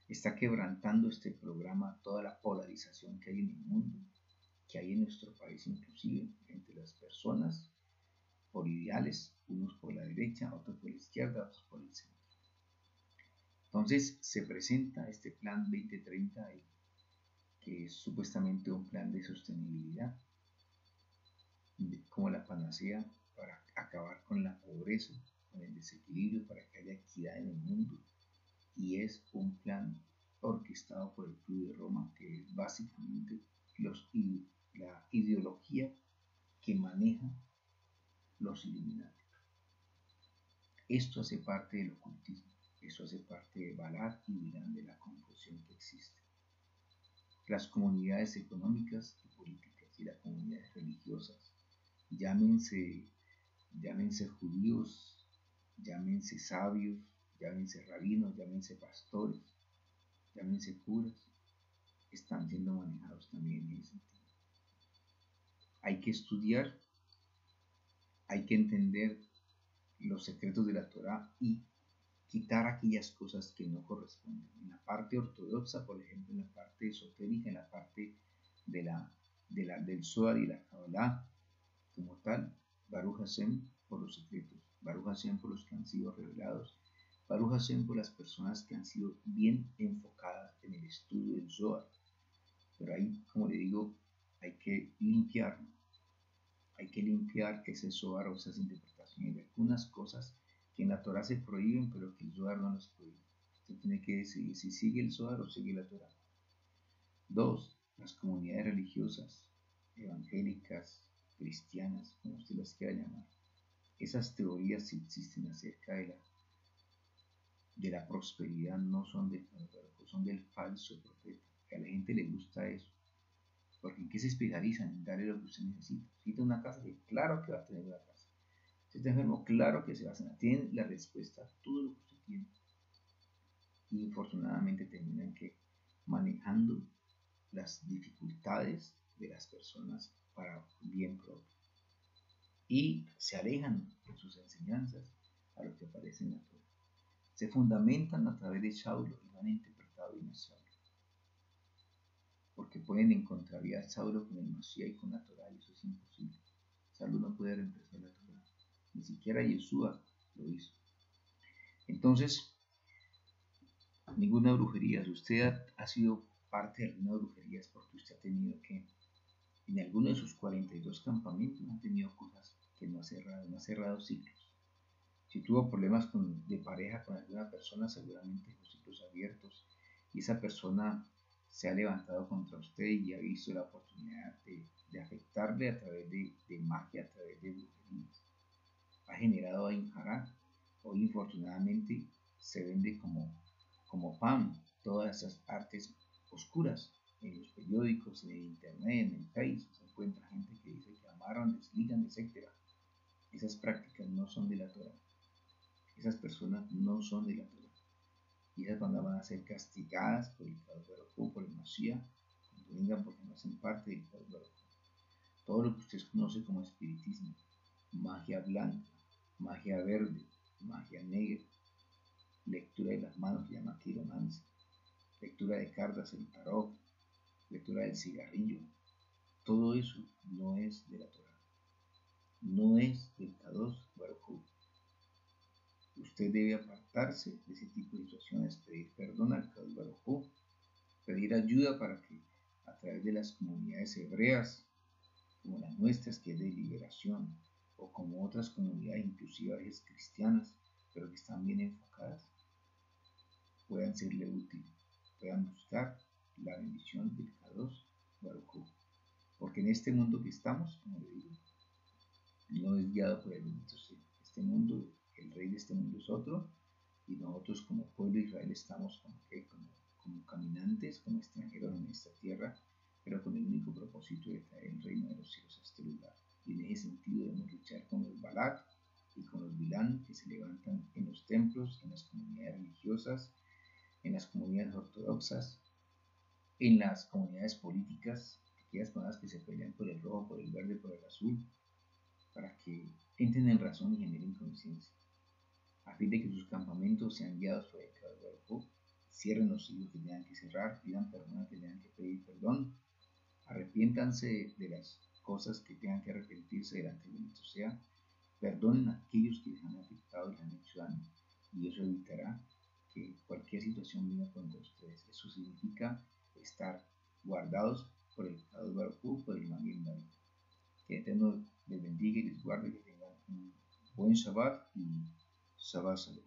Está quebrantando este programa toda la polarización que hay en el mundo, que hay en nuestro país inclusive, entre las personas, por ideales, unos por la derecha, otros por la izquierda, otros por el centro. Entonces se presenta este plan 2030, que es supuestamente un plan de sostenibilidad, como la panacea para acabar con la pobreza, con el desequilibrio, para que haya equidad en el mundo. Y es un plan orquestado por el Club de Roma, que es básicamente la ideología que maneja los Illuminati. Esto hace parte del ocultismo, esto hace parte de Balak y Bilán, de la confusión que existe. Las comunidades económicas y políticas y las comunidades religiosas, llámense judíos, llámense sabios, llámense rabinos, llámense pastores, llámense curas, están siendo manejados también en ese sentido. Hay que estudiar, hay que entender los secretos de la Torá y quitar aquellas cosas que no corresponden. En la parte ortodoxa, por ejemplo, en la parte esotérica, en la parte del Zohar y la Kabbalah, como tal, Baruch Hashem por los secretos, Baruch Hashem por los que han sido revelados, Baruch Hashem por las personas que han sido bien enfocadas en el estudio del Zohar. Pero ahí, como le digo, hay que limpiar ese Zohar o esas interpretaciones Hay algunas cosas que en la Torah se prohíben, pero que el Zohar no las prohíbe. Usted tiene que decidir si sigue el Zohar o sigue la Torah. 2. Las comunidades religiosas, evangélicas, cristianas, como usted las quiera llamar. Esas teorías que existen acerca de la prosperidad no son del Baruj, son del falso profeta. Que a la gente le gusta eso. Porque ¿en qué se especializan? En darle lo que usted necesita. Necesita una casa, claro que va a tener una casa. Si está enfermo, claro que se va a sanar. Tienen la respuesta a todo lo que usted tiene. Y infortunadamente terminan que manejando las dificultades de las personas para bien propio. Y se alejan de sus enseñanzas a lo que aparece en la Torah. Se fundamentan a través de Saulo y lo han interpretado bien a Saulo. Porque pueden encontrar a Saulo con el Mashiach y con la Torah, y eso es imposible. Saulo no puede reemplazar la Torah. Ni siquiera Yeshua lo hizo. Entonces, ninguna brujería. Si usted ha sido parte de alguna brujería es porque usted ha tenido que, en alguno de sus 42 campamentos, ha tenido cosas que no ha cerrado ciclos. Si tuvo problemas de pareja con alguna persona, seguramente los ciclos abiertos, y esa persona se ha levantado contra usted y ha visto la oportunidad de afectarle a través de magia, a través de brujerías. Ha generado ahí hará. Hoy infortunadamente se vende como pan todas esas artes oscuras en los periódicos, en el internet, en el Facebook. Se encuentra gente que dice que amarran, desligan, etc. Esas prácticas no son de la Torah. Esas personas no son de la Torah. Y esas van a ser castigadas por el Kadosh Baruj Hu, por el Mashiach, cuando vengan, porque no hacen parte del Kadosh Baruj Hu. Todo lo que usted conoce como espiritismo, magia blanca, magia verde, magia negra, lectura de las manos, se llama quiromancia, lectura de cartas, el tarot, lectura del cigarrillo, todo eso no es de la Torah, no es del Kadosh Baruj Hu. Usted debe apartarse de ese tipo de situaciones, pedir perdón al Kadosh Baruj Hu, pedir ayuda para que a través de las comunidades hebreas, como las nuestras, que es de liberación, o como otras comunidades, inclusive a veces cristianas, pero que están bien enfocadas, puedan serle útiles, puedan buscar la bendición del Kadosh Baruj Hu. Porque en este mundo que estamos, como le digo, no es guiado por el bendito sea. Este mundo, el rey de este mundo es otro, y nosotros como pueblo de Israel estamos como caminantes, como extranjeros en esta tierra, pero con el único propósito de traer el reino de los cielos a este lugar. Y en ese sentido debemos luchar con los Balak y con los Bilán que se levantan en los templos, en las comunidades religiosas, en las comunidades ortodoxas, en las comunidades políticas, aquellas personas que se pelean por el rojo, por el verde, por el azul, para que entren en razón y generen conciencia, a fin de que sus campamentos sean guiados por el Kadosh Baruj Hu, cierren los siglos que tengan que cerrar, pidan perdón a que tengan que pedir perdón, arrepiéntanse de las cosas que tengan que arrepentirse delante del bendito sea, perdonen a aquellos que les han afectado y les han hecho daño, y eso evitará que cualquier situación venga contra ustedes. Eso significa estar guardados por el Kadosh Baruj Hu, por el Maguen David. Que Eterno les bendiga y les guarde, que tengan un buen Shabbat y Shabbat Shalom.